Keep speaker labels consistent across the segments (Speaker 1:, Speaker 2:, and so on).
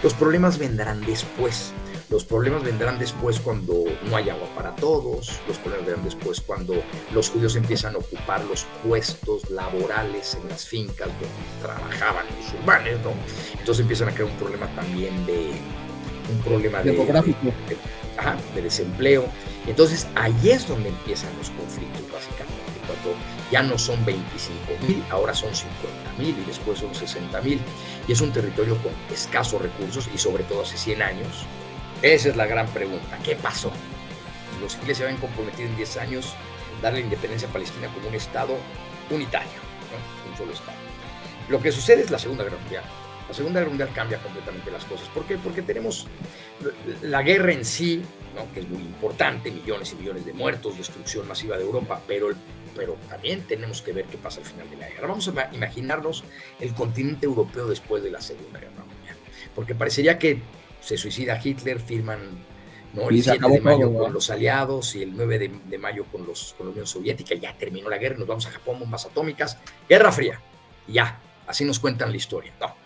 Speaker 1: Los problemas vendrán después. Los problemas vendrán después cuando no hay agua para todos. Los problemas vendrán después cuando los judíos empiezan a ocupar los puestos laborales en las fincas donde trabajaban los musulmanes, ¿no? Entonces empiezan a crear un problema también
Speaker 2: demográfico.
Speaker 1: De desempleo. Entonces ahí es donde empiezan los conflictos, básicamente, cuando ya no son 25,000, ahora son 50,000 y después son 60,000. Y es un territorio con escasos recursos y sobre todo hace 100 años. Esa es la gran pregunta. ¿Qué pasó? Los ingleses se habían comprometido en 10 años darle independencia a Palestina como un estado unitario, ¿no? Un solo estado. Lo que sucede es la Segunda Guerra Mundial. La Segunda Guerra Mundial cambia completamente las cosas. ¿Por qué? Porque tenemos la guerra en sí, ¿no? Que es muy importante, millones y millones de muertos, destrucción masiva de Europa, pero también tenemos que ver qué pasa al final de la guerra. Vamos a imaginarnos el continente europeo después de la Segunda Guerra Mundial, porque parecería que se suicida Hitler, firman, ¿no? El 7 de mayo con los aliados y el 9 de mayo con la Unión Soviética, ya terminó la guerra, nos vamos a Japón, bombas atómicas, Guerra Fría, y ya, así nos cuentan la historia. No.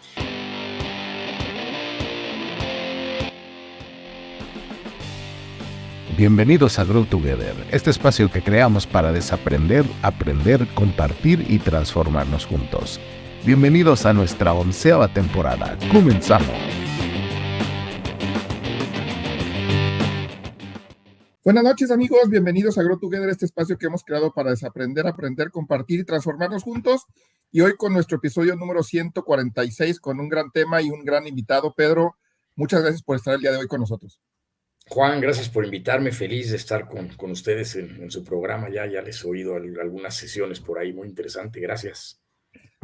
Speaker 3: Bienvenidos a Grow Together, este espacio que creamos para desaprender, aprender, compartir y transformarnos juntos. Bienvenidos a nuestra 11ª temporada. ¡Comenzamos!
Speaker 2: Buenas noches, amigos, bienvenidos a Grow Together, este espacio que hemos creado para desaprender, aprender, compartir y transformarnos juntos. Y hoy con nuestro episodio número 146 con un gran tema y un gran invitado. Pedro, muchas gracias por estar el día de hoy con nosotros.
Speaker 1: Juan, gracias por invitarme, feliz de estar con ustedes en su programa, ya les he oído algunas sesiones por ahí, muy interesante, gracias.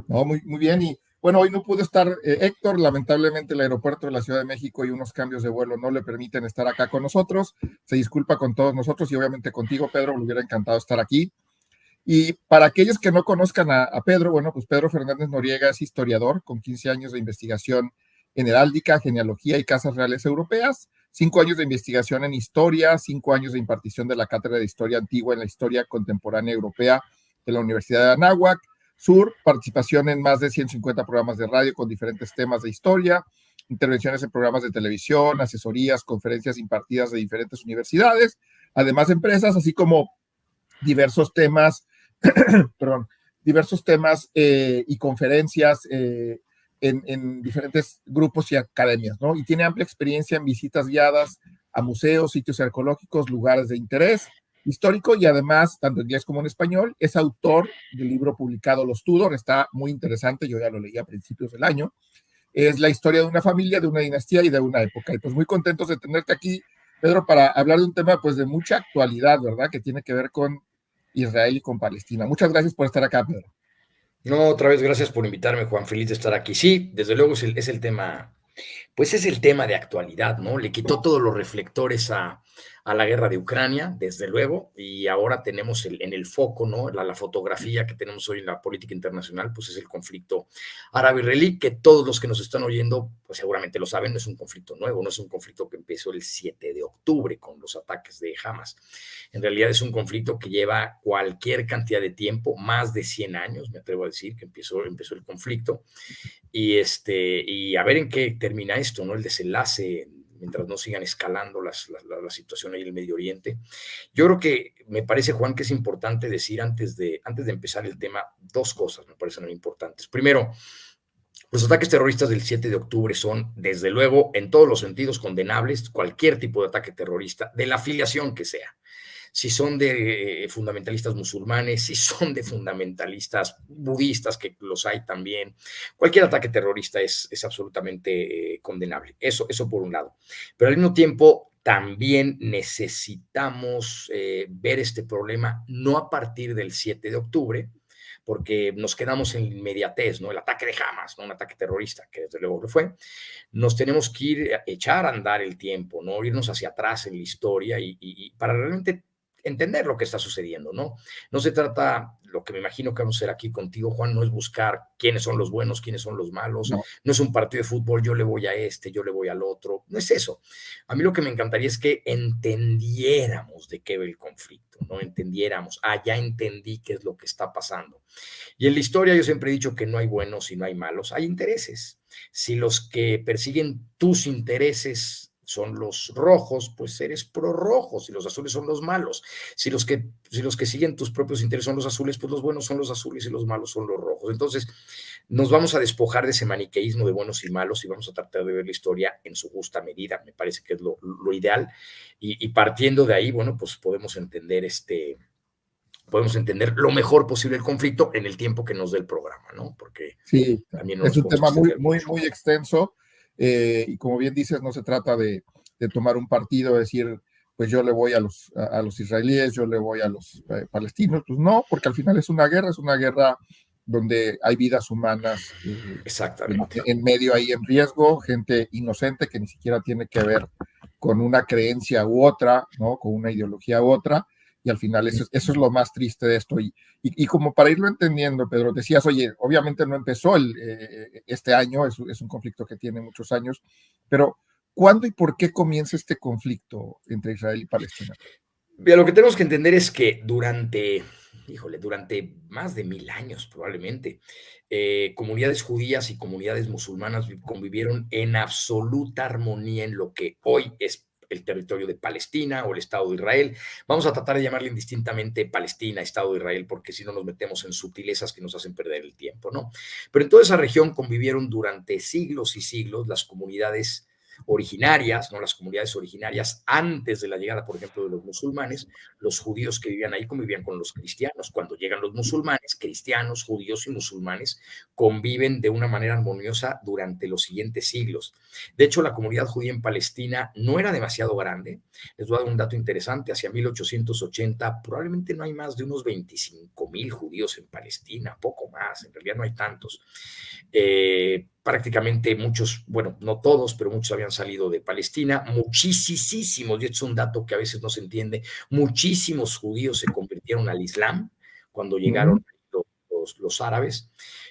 Speaker 2: No, muy bien, y bueno, hoy no pudo estar Héctor, lamentablemente el aeropuerto de la Ciudad de México y unos cambios de vuelo no le permiten estar acá con nosotros, se disculpa con todos nosotros y obviamente contigo, Pedro, me hubiera encantado estar aquí. Y para aquellos que no conozcan a Pedro, bueno, pues Pedro Fernández Noriega es historiador con 15 años de investigación en heráldica, genealogía y casas reales europeas, 5 años de investigación en historia, 5 años de impartición de la cátedra de historia antigua en la historia contemporánea europea de la Universidad de Anáhuac, Sur, participación en más de 150 programas de radio con diferentes temas de historia, intervenciones en programas de televisión, asesorías, conferencias impartidas de diferentes universidades, además de empresas, así como diversos temas, y conferencias en diferentes grupos y academias, ¿no? Y tiene amplia experiencia en visitas guiadas a museos, sitios arqueológicos, lugares de interés histórico y además, tanto en inglés como en español, es autor del libro publicado Los Tudor, está muy interesante, yo ya lo leí a principios del año, es la historia de una familia, de una dinastía y de una época. Y pues muy contentos de tenerte aquí, Pedro, para hablar de un tema pues de mucha actualidad, ¿verdad? Que tiene que ver con Israel y con Palestina. Muchas gracias por estar acá, Pedro.
Speaker 1: No, otra vez gracias por invitarme, Juan, feliz de estar aquí. Sí, desde luego es el tema, pues es el tema de actualidad, ¿no? Le quitó todos los reflectores a la guerra de Ucrania, desde luego, y ahora tenemos en el foco, ¿no? La fotografía que tenemos hoy en la política internacional, pues es el conflicto árabe-israelí, que todos los que nos están oyendo, pues seguramente lo saben, no es un conflicto nuevo, no es un conflicto que empezó el 7 de octubre con los ataques de Hamas. En realidad es un conflicto que lleva cualquier cantidad de tiempo, más de 100 años, me atrevo a decir, que empezó el conflicto, y a ver en qué termina esto, ¿no? El desenlace, mientras no sigan escalando la situación ahí en el Medio Oriente. Yo creo que me parece, Juan, que es importante decir antes de empezar el tema, dos cosas me parecen muy importantes. Primero, los ataques terroristas del 7 de octubre son, desde luego, en todos los sentidos condenables, cualquier tipo de ataque terrorista, de la afiliación que sea. Si son de fundamentalistas musulmanes, si son de fundamentalistas budistas, que los hay también. Cualquier ataque terrorista es absolutamente condenable. Eso por un lado. Pero al mismo tiempo, también necesitamos ver este problema no a partir del 7 de octubre, porque nos quedamos en la inmediatez, ¿no? El ataque de Hamas, ¿no? Un ataque terrorista, que desde luego lo fue. Nos tenemos que ir a echar a andar el tiempo, ¿no? Irnos hacia atrás en la historia y para realmente entender lo que está sucediendo, ¿no? No se trata, lo que me imagino que vamos a hacer aquí contigo, Juan, no es buscar quiénes son los buenos, quiénes son los malos, no es un partido de fútbol, yo le voy a este, yo le voy al otro, no es eso. A mí lo que me encantaría es que entendiéramos de qué va el conflicto, ¿no? Entendiéramos, ya entendí qué es lo que está pasando. Y en la historia yo siempre he dicho que no hay buenos y no hay malos, hay intereses. Si los que persiguen tus intereses son los rojos, pues eres prorrojo. Si los azules son los malos. Si los que siguen tus propios intereses son los azules, pues los buenos son los azules y los malos son los rojos. Entonces, nos vamos a despojar de ese maniqueísmo de buenos y malos y vamos a tratar de ver la historia en su justa medida. Me parece que es lo ideal. Y partiendo de ahí, bueno, pues podemos entender lo mejor posible el conflicto en el tiempo que nos dé el programa, ¿no? Porque
Speaker 2: Sí,
Speaker 1: también no
Speaker 2: es
Speaker 1: nos
Speaker 2: un
Speaker 1: podemos
Speaker 2: tema muy,
Speaker 1: extender
Speaker 2: muy,
Speaker 1: mucho.
Speaker 2: muy extenso y como bien dices, no se trata de tomar un partido, decir, pues yo le voy a los israelíes, yo le voy a los palestinos, pues no, porque al final es una guerra donde hay vidas humanas
Speaker 1: Exactamente.
Speaker 2: en medio ahí en riesgo, gente inocente que ni siquiera tiene que ver con una creencia u otra, ¿no? Con una ideología u otra, y al final eso es lo más triste de esto. Y como para irlo entendiendo, Pedro, decías, oye, obviamente no empezó este año, es un conflicto que tiene muchos años, pero ¿cuándo y por qué comienza este conflicto entre Israel y Palestina?
Speaker 1: Mira, lo que tenemos que entender es que durante más de 1000 años probablemente, comunidades judías y comunidades musulmanas convivieron en absoluta armonía en lo que hoy es el territorio de Palestina o el Estado de Israel. Vamos a tratar de llamarle indistintamente Palestina, Estado de Israel, porque si no nos metemos en sutilezas que nos hacen perder el tiempo, ¿no? Pero en toda esa región convivieron durante siglos y siglos las comunidades originarias, ¿no? Las comunidades originarias antes de la llegada, por ejemplo, de los musulmanes. Los judíos que vivían ahí convivían con los cristianos. Cuando llegan los musulmanes, cristianos, judíos y musulmanes conviven de una manera armoniosa durante los siguientes siglos. De hecho, la comunidad judía en Palestina no era demasiado grande. Les voy a dar un dato interesante. Hacia 1880 probablemente no hay más de unos 25,000 judíos en Palestina, poco más, en realidad no hay tantos. Prácticamente muchos, bueno, no todos, pero muchos habían salido de Palestina, muchísimos, y esto es un dato que a veces no se entiende, muchísimos judíos se convirtieron al Islam cuando llegaron los árabes.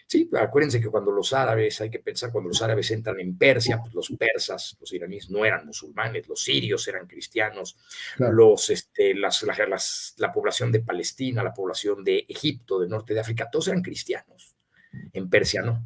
Speaker 1: Sí, acuérdense que cuando los árabes, hay que pensar, cuando los árabes entran en Persia, pues los persas, los iraníes no eran musulmanes, los sirios eran cristianos,
Speaker 2: Claro.
Speaker 1: la población de Palestina, la población de Egipto, del norte de África, todos eran cristianos. En Persia no,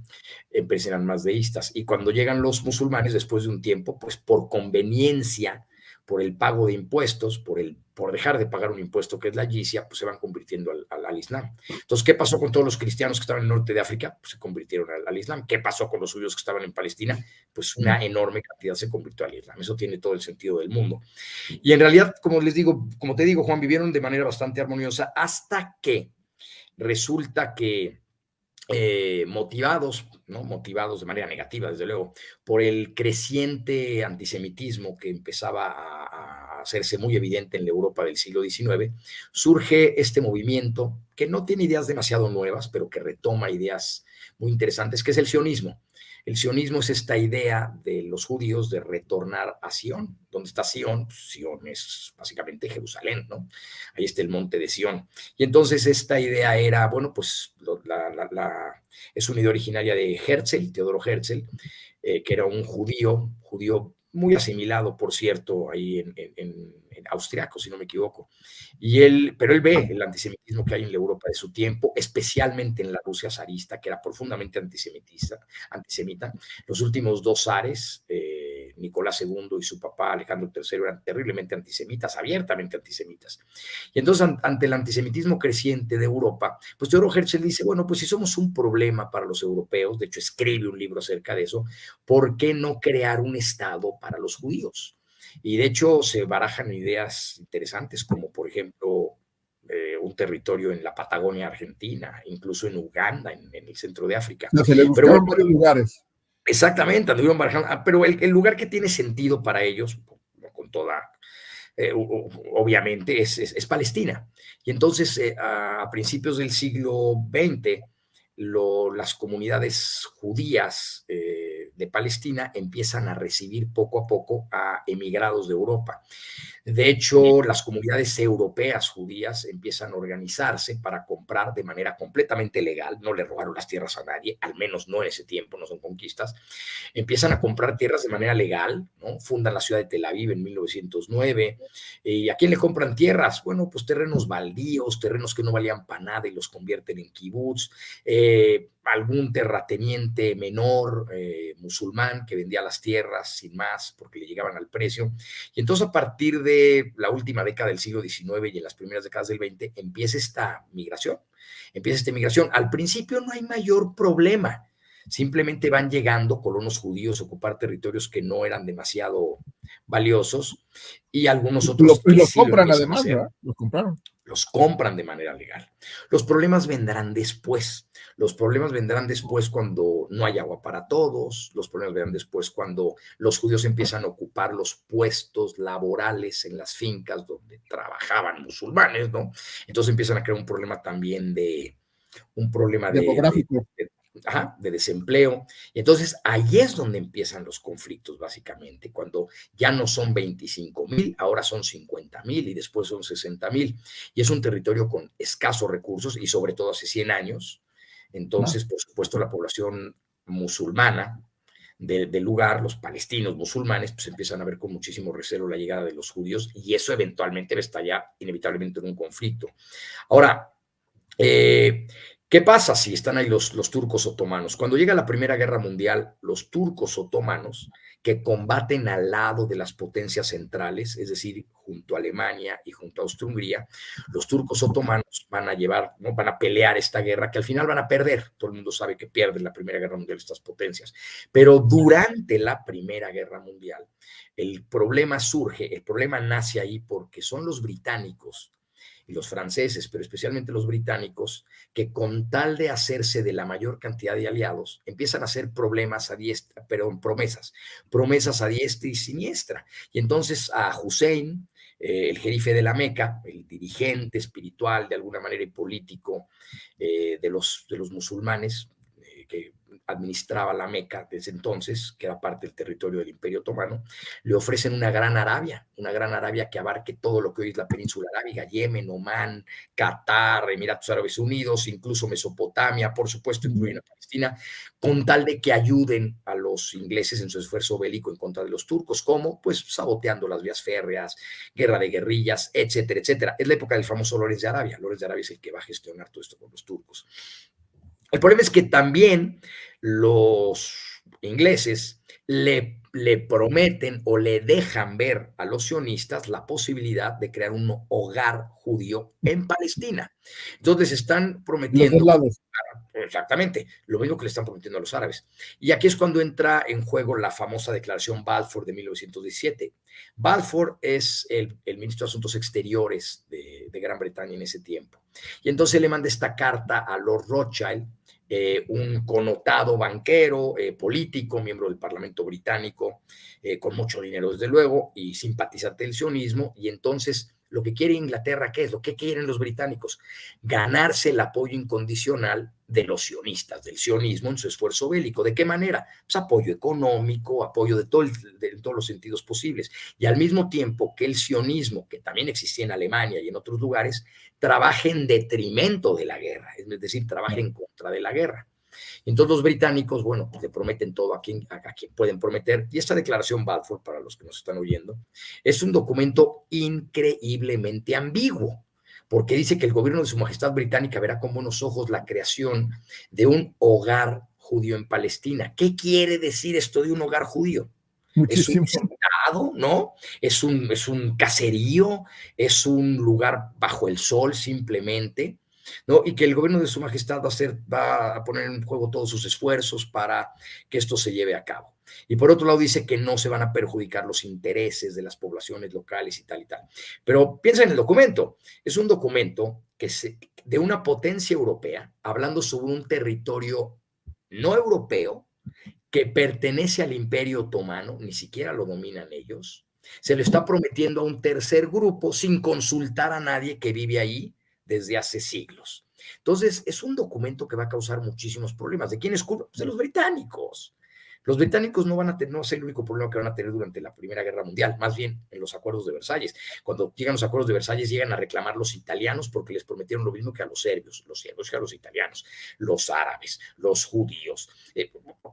Speaker 1: en Persia eran más deístas. Y cuando llegan los musulmanes, después de un tiempo, pues por conveniencia, por el pago de impuestos, por dejar de pagar un impuesto que es la jizya, pues se van convirtiendo al Islam. Entonces, ¿qué pasó con todos los cristianos que estaban en el norte de África? Pues se convirtieron al Islam. ¿Qué pasó con los judíos que estaban en Palestina? Pues una enorme cantidad se convirtió al Islam. Eso tiene todo el sentido del mundo. Y en realidad, como te digo, Juan, vivieron de manera bastante armoniosa hasta que resulta que motivados, ¿no? Motivados de manera negativa, desde luego, por el creciente antisemitismo que empezaba a hacerse muy evidente en la Europa del siglo XIX, surge este movimiento que no tiene ideas demasiado nuevas, pero que retoma ideas muy interesantes, que es el sionismo. El sionismo es esta idea de los judíos de retornar a Sion. ¿Dónde está Sion? Pues Sion es básicamente Jerusalén, ¿no? Ahí está el monte de Sion. Y entonces esta idea era, bueno, pues es una idea originaria de Herzl, Teodoro Herzl, que era un judío muy asimilado, por cierto, ahí en austriaco, si no me equivoco. Pero él ve el antisemitismo que hay en la Europa de su tiempo, especialmente en la Rusia zarista, que era profundamente antisemita. Los últimos dos zares, Nicolás II y su papá Alejandro III, eran terriblemente antisemitas, abiertamente antisemitas. Y entonces, ante el antisemitismo creciente de Europa, pues Teodoro Herzl dice, bueno, pues si somos un problema para los europeos, de hecho escribe un libro acerca de eso, ¿por qué no crear un Estado para los judíos? Y de hecho se barajan ideas interesantes, como por ejemplo un territorio en la Patagonia Argentina, incluso en Uganda, en el centro de África.
Speaker 2: No, se le
Speaker 1: Pero
Speaker 2: buscaron
Speaker 1: bueno,
Speaker 2: varios lugares.
Speaker 1: exactamente, anduvieron barajando, pero el lugar que tiene sentido para ellos, con toda, obviamente, es Palestina. Y entonces, a principios del siglo XX, las comunidades judías de Palestina empiezan a recibir poco a poco a emigrados de Europa. De hecho, las comunidades europeas judías empiezan a organizarse para comprar de manera completamente legal, no le robaron las tierras a nadie, al menos no en ese tiempo, no son conquistas, empiezan a comprar tierras de manera legal, ¿no? Fundan la ciudad de Tel Aviv en 1909. ¿Y a quién le compran tierras? Bueno, pues terrenos baldíos, terrenos que no valían para nada y los convierten en kibutz. Algún terrateniente menor musulmán que vendía las tierras sin más porque le llegaban al precio. Y entonces a partir de la última década del siglo XIX y en las primeras décadas del XX empieza esta migración. Al principio no hay mayor problema. Simplemente van llegando colonos judíos a ocupar territorios que no eran demasiado valiosos y algunos otros
Speaker 2: Y
Speaker 1: que
Speaker 2: los
Speaker 1: sí lo
Speaker 2: compran
Speaker 1: empiezan a
Speaker 2: además,
Speaker 1: hacer.
Speaker 2: ¿verdad? Los compraron.
Speaker 1: Los compran de manera legal. Los problemas vendrán después. Los problemas vendrán después cuando no hay agua para todos. Los problemas vendrán después cuando los judíos empiezan a ocupar los puestos laborales en las fincas donde trabajaban musulmanes, ¿no? Entonces empiezan a crear un problema también de
Speaker 2: Demográfico.
Speaker 1: de desempleo. Y entonces ahí es donde empiezan los conflictos, básicamente, cuando ya no son 25,000, ahora son 50,000 y después son 60,000. Y es un territorio con escasos recursos y sobre todo hace 100 años. Entonces, por supuesto, la población musulmana del lugar, los palestinos musulmanes, pues empiezan a ver con muchísimo recelo la llegada de los judíos y eso eventualmente va a estallar inevitablemente en un conflicto. Ahora, ¿qué pasa si están ahí los turcos otomanos? Cuando llega la Primera Guerra Mundial, los turcos otomanos, que combaten al lado de las potencias centrales, es decir, junto a Alemania y junto a Austria-Hungría, los turcos otomanos van a llevar, ¿no? Van a pelear esta guerra que al final van a perder. Todo el mundo sabe que pierden la Primera Guerra Mundial estas potencias. Pero durante la Primera Guerra Mundial, el problema nace ahí porque son los británicos y los franceses, pero especialmente los británicos, que con tal de hacerse de la mayor cantidad de aliados, empiezan a hacer promesas a diestra y siniestra. Y entonces a Hussein, el jerife de la Meca, el dirigente espiritual de alguna manera y político de los musulmanes, que administraba la Meca desde entonces, que era parte del territorio del Imperio Otomano, le ofrecen una gran Arabia que abarque todo lo que hoy es la península arábiga, Yemen, Omán, Qatar, Emiratos Árabes Unidos, incluso Mesopotamia, por supuesto, incluyendo Palestina, con tal de que ayuden a los ingleses en su esfuerzo bélico en contra de los turcos, como pues saboteando las vías férreas, guerra de guerrillas, etcétera, etcétera. Es la época del famoso Lawrence de Arabia. Lawrence de Arabia es el que va a gestionar todo esto con los turcos. El problema es que también los ingleses le prometen o le dejan ver a los sionistas la posibilidad de crear un hogar judío en Palestina. Entonces están prometiendo...
Speaker 2: Los dos lados.
Speaker 1: Exactamente, lo mismo que le están prometiendo a los árabes. Y aquí es cuando entra en juego la famosa declaración Balfour de 1917. Balfour es el ministro de Asuntos Exteriores de Gran Bretaña en ese tiempo. Y entonces le manda esta carta a Lord Rothschild, un connotado banquero, político, miembro del Parlamento británico, con mucho dinero desde luego, y simpatizante del sionismo, y entonces lo que quiere Inglaterra, ¿qué es? Lo que quieren los británicos, ganarse el apoyo incondicional de los sionistas, del sionismo en su esfuerzo bélico. ¿De qué manera? Pues apoyo económico, apoyo de todos los sentidos posibles. Y al mismo tiempo que el sionismo, que también existía en Alemania y en otros lugares, trabaje en detrimento de la guerra, es decir, trabaje en contra de la guerra. Entonces los británicos, bueno, pues le prometen todo a quien pueden prometer. Y esta declaración Balfour, para los que nos están oyendo, es un documento increíblemente ambiguo, porque dice que el gobierno de Su Majestad Británica verá con buenos ojos la creación de un hogar judío en Palestina. ¿Qué quiere decir esto de un hogar judío?
Speaker 2: Muchísimo.
Speaker 1: Es un estado, ¿no? Es un caserío, es un lugar bajo el sol simplemente, ¿no? Y que el gobierno de Su Majestad va a poner en juego todos sus esfuerzos para que esto se lleve a cabo. Y por otro lado dice que no se van a perjudicar los intereses de las poblaciones locales y tal y tal. Pero piensa en el documento. Es un documento de una potencia europea hablando sobre un territorio no europeo que pertenece al Imperio Otomano, ni siquiera lo dominan ellos. Se le está prometiendo a un tercer grupo sin consultar a nadie que vive ahí desde hace siglos. Entonces, es un documento que va a causar muchísimos problemas. ¿De quién es culpa? Pues de los británicos. Los británicos no van a tener, no es el único problema que van a tener durante la Primera Guerra Mundial, más bien en los acuerdos de Versalles. Cuando llegan los acuerdos de Versalles, llegan a reclamar los italianos porque les prometieron lo mismo que a los serbios que a los italianos, los árabes, los judíos,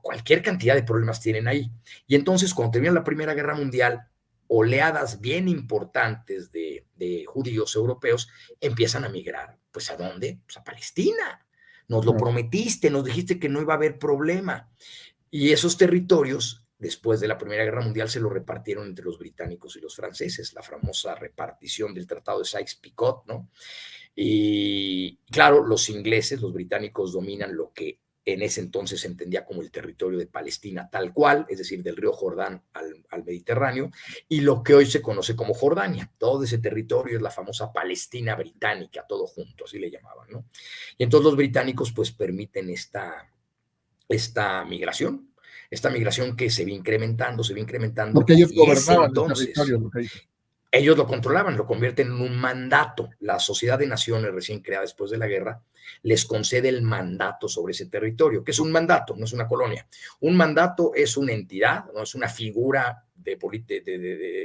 Speaker 1: cualquier cantidad de problemas tienen ahí. Y entonces, cuando termina la Primera Guerra Mundial, oleadas bien importantes de judíos europeos empiezan a migrar. ¿Pues a dónde? Pues a Palestina. Nos lo prometiste, nos dijiste que no iba a haber problema. Y esos territorios, después de la Primera Guerra Mundial, se los repartieron entre los británicos y los franceses, la famosa repartición del Tratado de Sykes-Picot, ¿no? Y claro, los ingleses, los británicos dominan lo que en ese entonces se entendía como el territorio de Palestina tal cual, es decir, del río Jordán al Mediterráneo, y lo que hoy se conoce como Jordania. Todo ese territorio es la famosa Palestina británica, todo junto, así le llamaban, ¿no? Y entonces los británicos pues permiten esta migración que se va incrementando.
Speaker 2: Porque ellos gobernaban el territorio, lo que dice.
Speaker 1: Ellos lo controlaban, lo convierten en un mandato. La Sociedad de Naciones, recién creada después de la guerra, les concede el mandato sobre ese territorio. ¿Qué es un mandato? No es una colonia. Un mandato es una entidad, no es una figura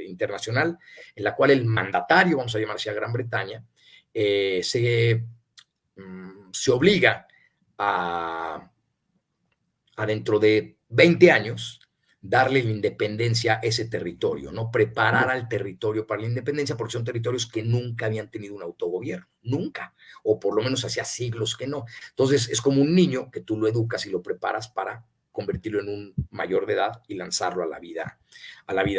Speaker 1: internacional en la cual el mandatario, vamos a llamar así a Gran Bretaña, se obliga a dentro de 20 años darle la independencia a ese territorio, ¿no? Preparar al territorio para la independencia, porque son territorios que nunca habían tenido un autogobierno, nunca, o por lo menos hacía siglos que no. Entonces es como un niño que tú lo educas y lo preparas para convertirlo en un mayor de edad y lanzarlo a la vida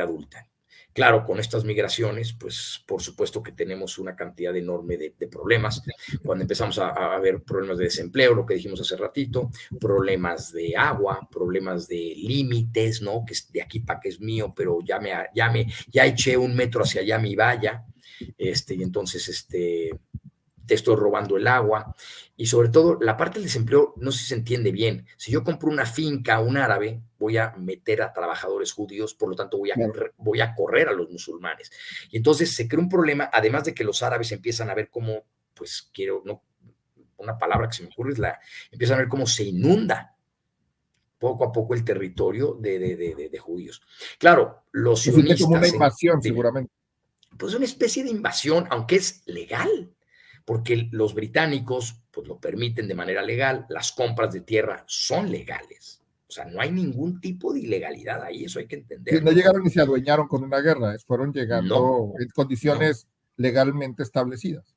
Speaker 1: adulta. Claro, con estas migraciones, pues por supuesto que tenemos una cantidad enorme de problemas. Cuando empezamos a ver problemas de desempleo, lo que dijimos hace ratito, problemas de agua, problemas de límites, ¿no? Que de aquí para que es mío, pero ya eché 1 metro hacia allá mi valla, y entonces te estoy robando el agua. Y sobre todo, la parte del desempleo, no sé si se entiende bien. Si yo compro una finca a un árabe, voy a meter a trabajadores judíos, por lo tanto voy a correr a los musulmanes. Y entonces se crea un problema, además de que los árabes empiezan a ver cómo, pues una palabra que se me ocurre empiezan a ver cómo se inunda poco a poco el territorio de judíos. Claro, los sionistas...
Speaker 2: Es como una invasión, seguramente.
Speaker 1: Pues una especie de invasión, aunque es legal, porque los británicos pues lo permiten de manera legal, las compras de tierra son legales. O sea, no hay ningún tipo de ilegalidad ahí, eso hay que entenderlo.
Speaker 2: Sí, no llegaron ni se adueñaron con una guerra, fueron llegando en condiciones legalmente establecidas.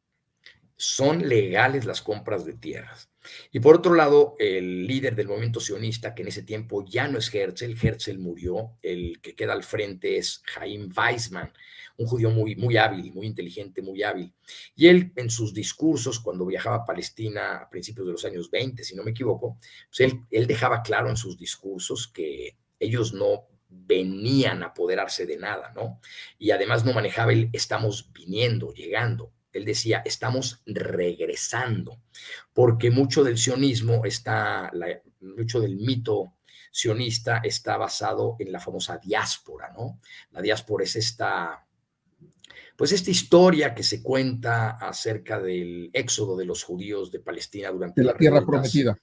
Speaker 1: Son legales las compras de tierras. Y por otro lado, el líder del movimiento sionista, que en ese tiempo ya no es Herzl murió, el que queda al frente es Chaim Weizmann, un judío muy hábil, muy inteligente, muy hábil. Y él en sus discursos, cuando viajaba a Palestina a principios de los años 20, si no me equivoco, pues él dejaba claro en sus discursos que ellos no venían a apoderarse de nada, ¿no? Y además no manejaba el estamos viniendo, llegando. Él decía, estamos regresando, porque mucho del sionismo mucho del mito sionista está basado en la famosa diáspora, ¿no? La diáspora es esta historia que se cuenta acerca del éxodo de los judíos de Palestina durante
Speaker 2: la tierra prometida.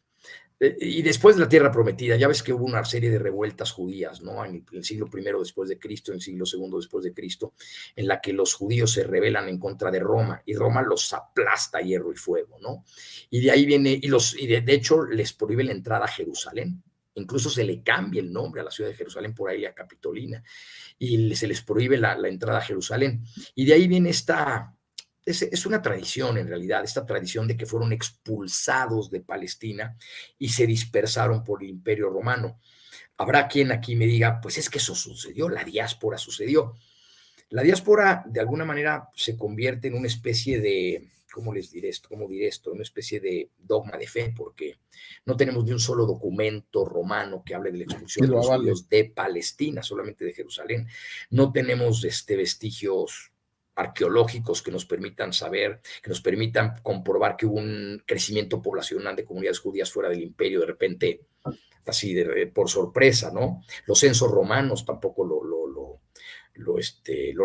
Speaker 1: Y después de la tierra prometida, ya ves que hubo una serie de revueltas judías, ¿no? En el siglo I después de Cristo, en el siglo II después de Cristo, en la que los judíos se rebelan en contra de Roma, y Roma los aplasta a hierro y fuego, ¿no? Y de ahí viene, de hecho les prohíbe la entrada a Jerusalén. Incluso se le cambia el nombre a la ciudad de Jerusalén por Aelia Capitolina, y se les prohíbe la entrada a Jerusalén. Y de ahí viene es una tradición en realidad, esta tradición de que fueron expulsados de Palestina y se dispersaron por el Imperio Romano. Habrá quien aquí me diga, pues es que eso sucedió, la diáspora sucedió. La diáspora de alguna manera se convierte en una especie de, ¿cómo diré esto? Una especie de dogma de fe, porque no tenemos ni un solo documento romano que hable de la expulsión de los judíos de Palestina, solamente de Jerusalén. No tenemos vestigios arqueológicos que nos permitan saber, que nos permitan comprobar que hubo un crecimiento poblacional de comunidades judías fuera del imperio de repente, así por sorpresa, ¿no? Los censos romanos tampoco lo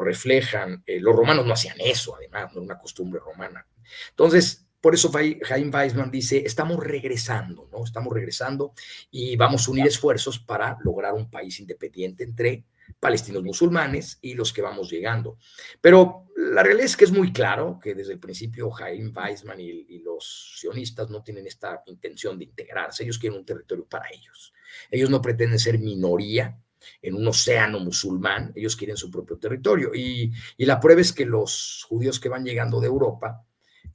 Speaker 1: reflejan. Los romanos no hacían eso, además, no es una costumbre romana. Entonces, por eso Chaim Weizmann dice, estamos regresando, ¿no? Estamos regresando y vamos a unir esfuerzos para lograr un país independiente entre palestinos musulmanes y los que vamos llegando. Pero la realidad es que es muy claro que desde el principio Chaim Weizmann y los sionistas no tienen esta intención de integrarse. Ellos quieren un territorio para ellos. Ellos no pretenden ser minoría en un océano musulmán. Ellos quieren su propio territorio. Y la prueba es que los judíos que van llegando de Europa,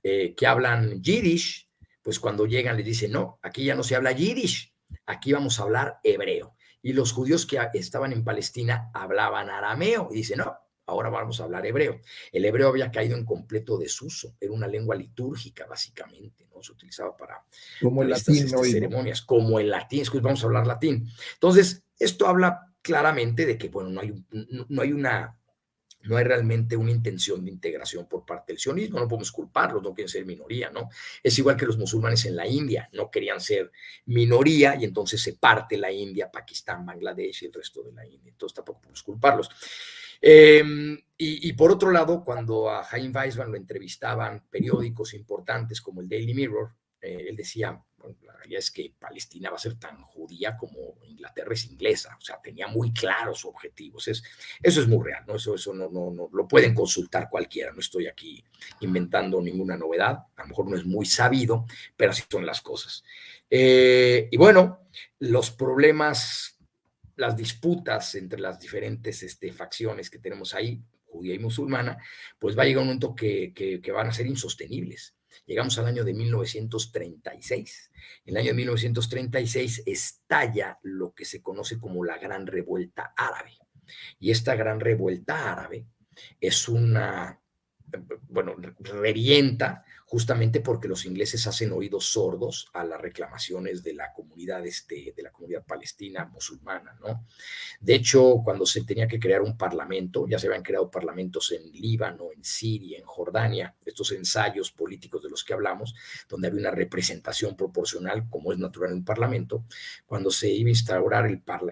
Speaker 1: que hablan yiddish, pues cuando llegan les dicen, no, aquí ya no se habla yiddish, aquí vamos a hablar hebreo. Y los judíos que estaban en Palestina hablaban arameo y dicen, no, ahora vamos a hablar hebreo. El hebreo había caído en completo desuso, era una lengua litúrgica básicamente, ¿no? Se utilizaba para
Speaker 2: como el latín,
Speaker 1: estas ceremonias, como el latín, vamos a hablar latín. Entonces, esto habla claramente de que, bueno, no hay realmente una intención de integración por parte del sionismo, no podemos culparlos, no quieren ser minoría, ¿no? Es igual que los musulmanes en la India, no querían ser minoría y entonces se parte la India, Pakistán, Bangladesh y el resto de la India, entonces tampoco podemos culparlos. Y por otro lado, cuando a Chaim Weizmann lo entrevistaban periódicos importantes como el Daily Mirror, él decía, bueno, la realidad es que Palestina va a ser tan judía como Inglaterra es inglesa, o sea, tenía muy claros sus objetivos. Eso es muy real, ¿no? Eso no lo pueden consultar cualquiera, no estoy aquí inventando ninguna novedad, a lo mejor no es muy sabido, pero así son las cosas. Y bueno, los problemas, las disputas entre las diferentes facciones que tenemos ahí, judía y musulmana, pues va a llegar un momento que van a ser insostenibles. Llegamos al año de 1936. En el año de 1936 estalla lo que se conoce como la Gran Revuelta Árabe. Y esta Gran Revuelta Árabe es revienta justamente porque los ingleses hacen oídos sordos a las reclamaciones de la comunidad, de la comunidad palestina musulmana, ¿no? De hecho, cuando se tenía que crear un parlamento, ya se habían creado parlamentos en Líbano, en Siria, en Jordania, estos ensayos políticos de los que hablamos, donde había una representación proporcional, como es natural en un parlamento. Cuando se iba a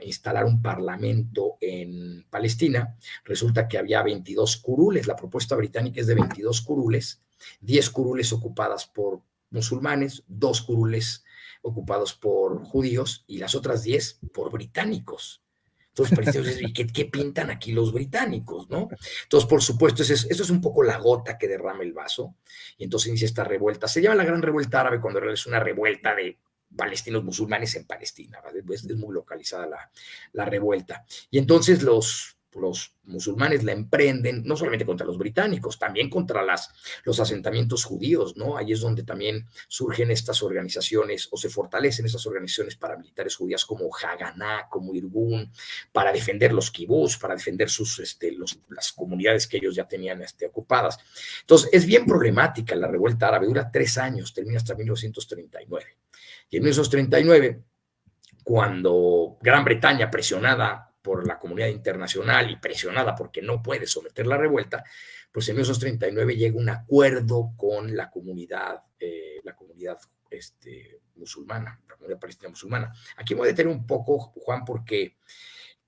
Speaker 1: instalar un parlamento en Palestina, resulta que había 22 curules. La propuesta británica es de 22 curules, 10 curules ocupadas por musulmanes, 2 curules ocupados por judíos y las otras 10 por británicos. Entonces, palestinos dicen, ¿qué pintan aquí los británicos, no? Entonces, por supuesto, eso es un poco la gota que derrama el vaso. Y entonces inicia esta revuelta. Se llama la Gran Revuelta Árabe cuando es una revuelta de palestinos musulmanes en Palestina, ¿vale? Es muy localizada la revuelta. Y entonces los musulmanes la emprenden no solamente contra los británicos, también contra los asentamientos judíos, ¿no? Ahí es donde también surgen estas organizaciones o se fortalecen estas organizaciones paramilitares judías como Haganá, como Irgun, para defender los kibbutz, para defender las comunidades que ellos ya tenían ocupadas. Entonces, es bien problemática la revuelta árabe, dura 3 años, termina hasta 1939. Y en 1939, cuando Gran Bretaña, presionada por la comunidad internacional y presionada porque no puede someter la revuelta, pues en 1939 llega un acuerdo con la comunidad musulmana, la comunidad palestina musulmana. Aquí voy a detener un poco, Juan, porque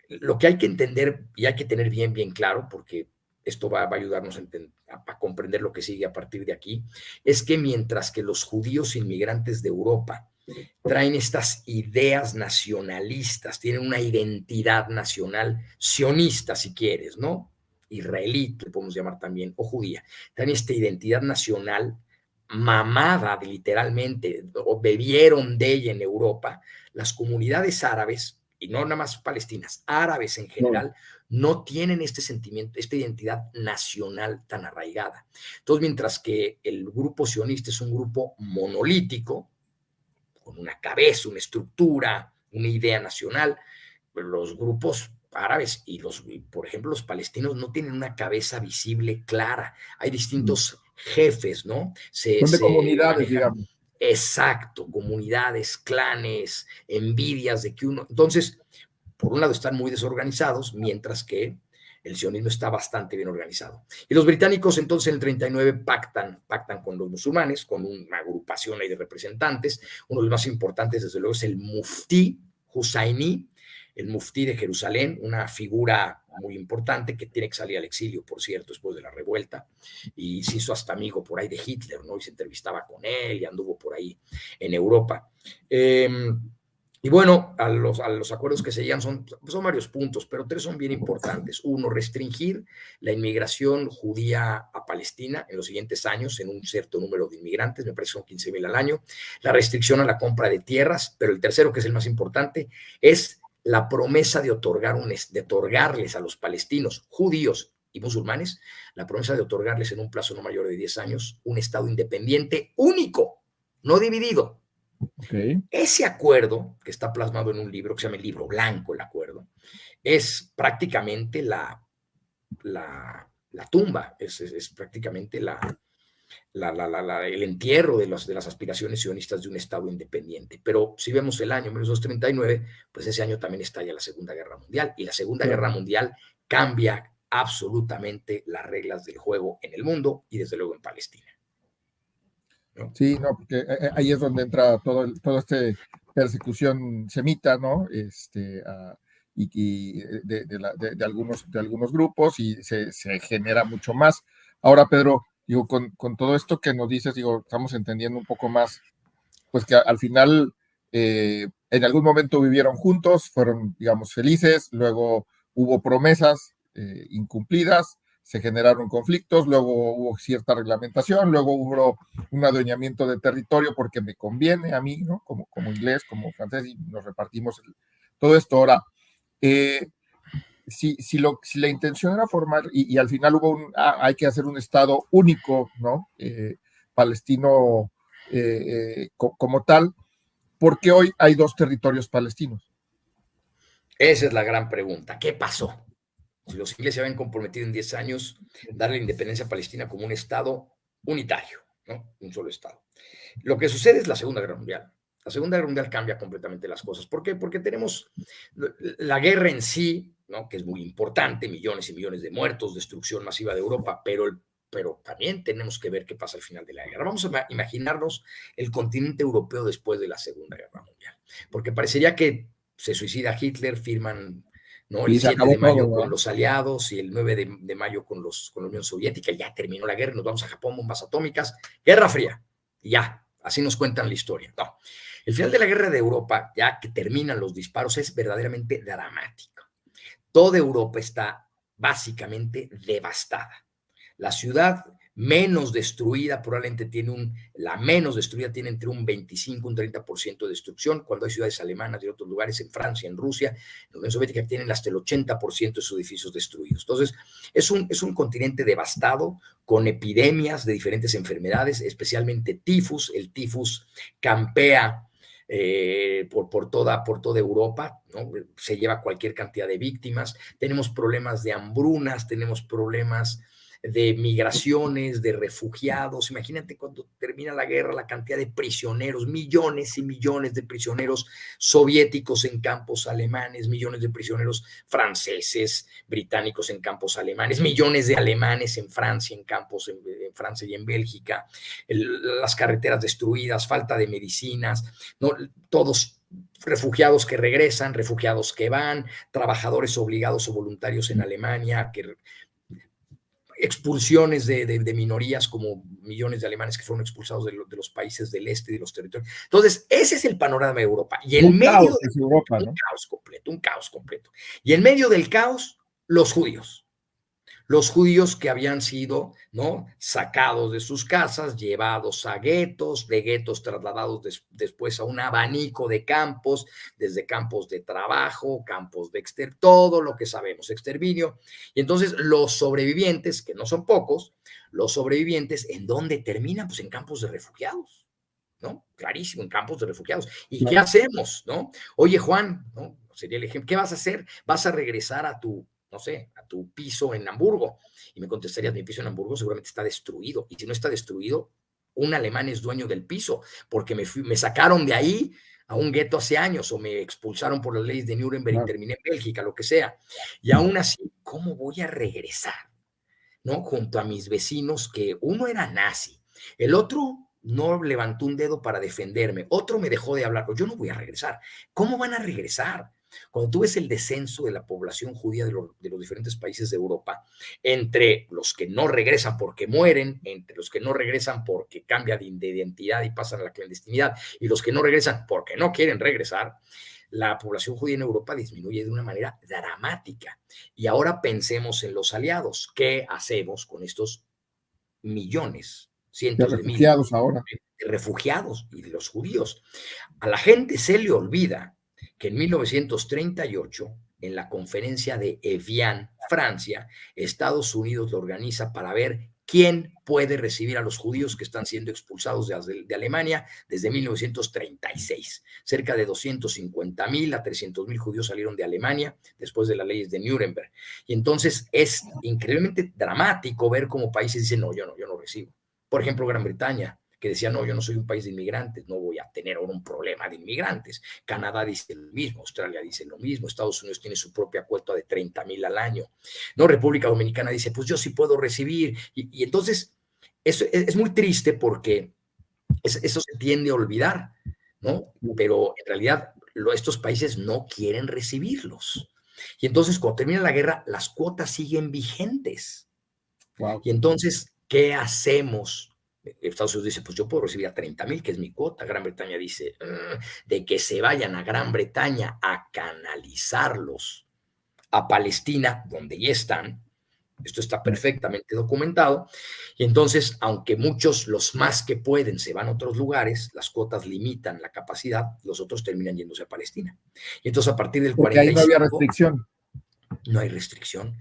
Speaker 1: lo que hay que entender y hay que tener bien claro, porque esto va a ayudarnos a comprender lo que sigue a partir de aquí, es que mientras que los judíos inmigrantes de Europa traen estas ideas nacionalistas, tienen una identidad nacional sionista, si quieres, ¿no? Israelí, le podemos llamar también, o judía. Traen esta identidad nacional mamada, literalmente, o bebieron de ella en Europa. Las comunidades árabes, y no nada más palestinas, árabes en general, no tienen este sentimiento, esta identidad nacional tan arraigada. Entonces, mientras que el grupo sionista es un grupo monolítico, con una cabeza, una estructura, una idea nacional, los grupos árabes por ejemplo, los palestinos no tienen una cabeza visible clara. Hay distintos jefes, ¿no?
Speaker 2: Son de comunidades, digamos.
Speaker 1: Exacto, comunidades, clanes, envidias de que uno... Entonces, por un lado están muy desorganizados, mientras que el sionismo está bastante bien organizado. Y los británicos entonces en el 39 pactan con los musulmanes, con una agrupación ahí de representantes. Uno de los más importantes, desde luego, es el Muftí Hussaini, el Muftí de Jerusalén, una figura muy importante, que tiene que salir al exilio, por cierto, después de la revuelta, y se hizo hasta amigo por ahí de Hitler, ¿no? Y se entrevistaba con él y anduvo por ahí en Europa. Y bueno, a los acuerdos que seguían son varios puntos, pero 3 son bien importantes. 1, restringir la inmigración judía a Palestina en los siguientes años, en un cierto número de inmigrantes, me parece que son 15,000 al año. La restricción a la compra de tierras, pero el tercero, que es el más importante, es la promesa de otorgarles a los palestinos, judíos y musulmanes, la promesa de otorgarles en un plazo no mayor de 10 años un Estado independiente único, no dividido.
Speaker 2: Okay.
Speaker 1: Ese acuerdo, que está plasmado en un libro que se llama el Libro Blanco, el acuerdo, es prácticamente la tumba, es prácticamente el entierro de las aspiraciones sionistas de un Estado independiente. Pero si vemos el año 1939, pues ese año también estalla la Segunda Guerra Mundial, y la Segunda Guerra Mundial cambia absolutamente las reglas del juego en el mundo y desde luego en Palestina, ¿no?
Speaker 2: Sí, no, porque ahí es donde entra todo este persecución semita, ¿no? Y de algunos grupos, y se genera mucho más. Ahora, Pedro, digo, con todo esto que nos dices, digo, estamos entendiendo un poco más, pues que al final en algún momento vivieron juntos, fueron, digamos, felices, luego hubo promesas incumplidas, se generaron conflictos, luego hubo cierta reglamentación, luego hubo un adueñamiento de territorio porque me conviene a mí, ¿no? Como inglés, como francés, y nos repartimos todo esto. Ahora, si la intención era formar, y al final hay que hacer un Estado único, ¿no? Palestino como tal, ¿por qué hoy hay 2 territorios palestinos?
Speaker 1: Esa es la gran pregunta. ¿Qué pasó? Si los ingleses se habían comprometido en 10 años darle independencia a Palestina como un Estado unitario, ¿no? Un solo Estado. Lo que sucede es la Segunda Guerra Mundial. La Segunda Guerra Mundial cambia completamente las cosas. ¿Por qué? Porque tenemos la guerra en sí, ¿no? Que es muy importante, millones y millones de muertos, destrucción masiva de Europa, pero también tenemos que ver qué pasa al final de la guerra. Vamos a imaginarnos el continente europeo después de la Segunda Guerra Mundial, porque parecería que se suicida Hitler, firman, ¿no? El 7 de mayo con los aliados y el 9 de mayo con la Unión Soviética, ya terminó la guerra, nos vamos a Japón, bombas atómicas, Guerra Fría, y ya, así nos cuentan la historia. No, el final de la guerra de Europa, ya que terminan los disparos, es verdaderamente dramático. Toda Europa está básicamente devastada. La ciudad menos destruida probablemente la menos destruida tiene entre un 25 y un 30% de destrucción, cuando hay ciudades alemanas y otros lugares, en Francia, en Rusia, en la Unión Soviética, que tienen hasta el 80% de sus edificios destruidos. Entonces, es un continente devastado, con epidemias de diferentes enfermedades, especialmente tifus. El tifus campea por toda Europa, ¿no? Se lleva cualquier cantidad de víctimas. Tenemos problemas de hambrunas, tenemos problemas de migraciones, de refugiados. Imagínate cuando termina la guerra, la cantidad de prisioneros, millones y millones de prisioneros soviéticos en campos alemanes, millones de prisioneros franceses, británicos en campos alemanes, millones de alemanes en Francia, en campos en Francia y en Bélgica, las carreteras destruidas, falta de medicinas, ¿no? Todos refugiados que regresan, refugiados que van, trabajadores obligados o voluntarios en Alemania, expulsiones de minorías, como millones de alemanes que fueron expulsados de los países del este y de los territorios. Entonces, ese es el panorama de Europa. Y en medio de Europa, ¿no? Un caos completo. Y en medio del caos, los judíos. Los judíos que habían sido, ¿no?, sacados de sus casas, llevados a guetos, de guetos trasladados después a un abanico de campos, desde campos de trabajo, campos de todo lo que sabemos, exterminio. Y entonces los sobrevivientes, que no son pocos, los sobrevivientes, ¿en dónde terminan? Pues en campos de refugiados, ¿no? Clarísimo, en campos de refugiados. ¿Y qué hacemos, no? Oye, Juan, ¿no? Sería el ejemplo. ¿Qué vas a hacer? ¿Vas a regresar a tu piso en Hamburgo? Y me contestarías, mi piso en Hamburgo seguramente está destruido. Y si no está destruido, un alemán es dueño del piso, porque me sacaron de ahí a un gueto hace años, o me expulsaron por las leyes de Nuremberg y terminé en Bélgica, lo que sea. Y aún así, ¿cómo voy a regresar, ¿no?, junto a mis vecinos, que uno era nazi, el otro no levantó un dedo para defenderme, otro me dejó de hablar? Pues yo no voy a regresar. ¿Cómo van a regresar? Cuando tú ves el descenso de la población judía de los diferentes países de Europa, entre los que no regresan porque mueren, entre los que no regresan porque cambian de identidad y pasan a la clandestinidad, y los que no regresan porque no quieren regresar, la población judía en Europa disminuye de una manera dramática. Y ahora pensemos en los aliados. ¿Qué hacemos con estos millones, cientos de miles
Speaker 2: ahora
Speaker 1: de refugiados y de los judíos? A la gente se le olvida que en 1938, en la conferencia de Evian, Francia, Estados Unidos lo organiza para ver quién puede recibir a los judíos que están siendo expulsados de Alemania desde 1936. Cerca de 250,000 a 300,000 judíos salieron de Alemania después de las leyes de Nuremberg. Y entonces es increíblemente dramático ver cómo países dicen, no, yo no recibo. Por ejemplo, Gran Bretaña, que decía, no, yo no soy un país de inmigrantes, no voy a tener ahora un problema de inmigrantes. Canadá dice lo mismo, Australia dice lo mismo, Estados Unidos tiene su propia cuota de 30,000 al año. No, República Dominicana dice, pues yo sí puedo recibir. Y entonces, eso es muy triste porque eso se tiende a olvidar, ¿no? Pero en realidad estos países no quieren recibirlos. Y entonces, cuando termina la guerra, las cuotas siguen vigentes.
Speaker 2: Wow.
Speaker 1: Y entonces, ¿qué hacemos? Estados Unidos dice, pues yo puedo recibir a 30,000, que es mi cuota. Gran Bretaña dice, de que se vayan a Gran Bretaña a canalizarlos a Palestina, donde ya están. Esto está perfectamente documentado. Y entonces, aunque muchos, los más que pueden, se van a otros lugares, las cuotas limitan la capacidad, los otros terminan yéndose a Palestina. Y entonces, a partir del
Speaker 2: Porque
Speaker 1: 45...
Speaker 2: ahí no había restricción.
Speaker 1: No hay restricción.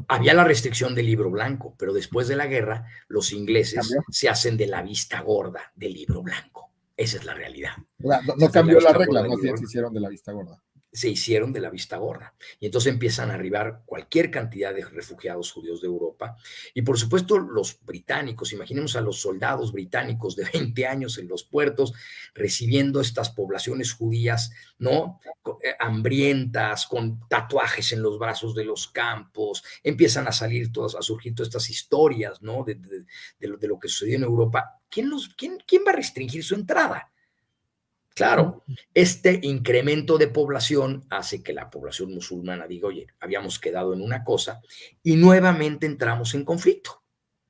Speaker 1: Había la restricción del libro blanco, pero después de la guerra, los ingleses se hacen de la vista gorda del libro blanco. Esa es la realidad.
Speaker 2: No cambió la regla, no se hicieron de la vista gorda.
Speaker 1: Se hicieron de la vista gorda. Y entonces empiezan a arribar cualquier cantidad de refugiados judíos de Europa. Y por supuesto los británicos, imaginemos a los soldados británicos de 20 años en los puertos recibiendo estas poblaciones judías, ¿no? Hambrientas, con tatuajes en los brazos de los campos. Empiezan a surgir todas estas historias, ¿no? De lo que sucedió en Europa. ¿Quién va a restringir su entrada? Claro, este incremento de población hace que la población musulmana diga, oye, habíamos quedado en una cosa y nuevamente entramos en conflicto.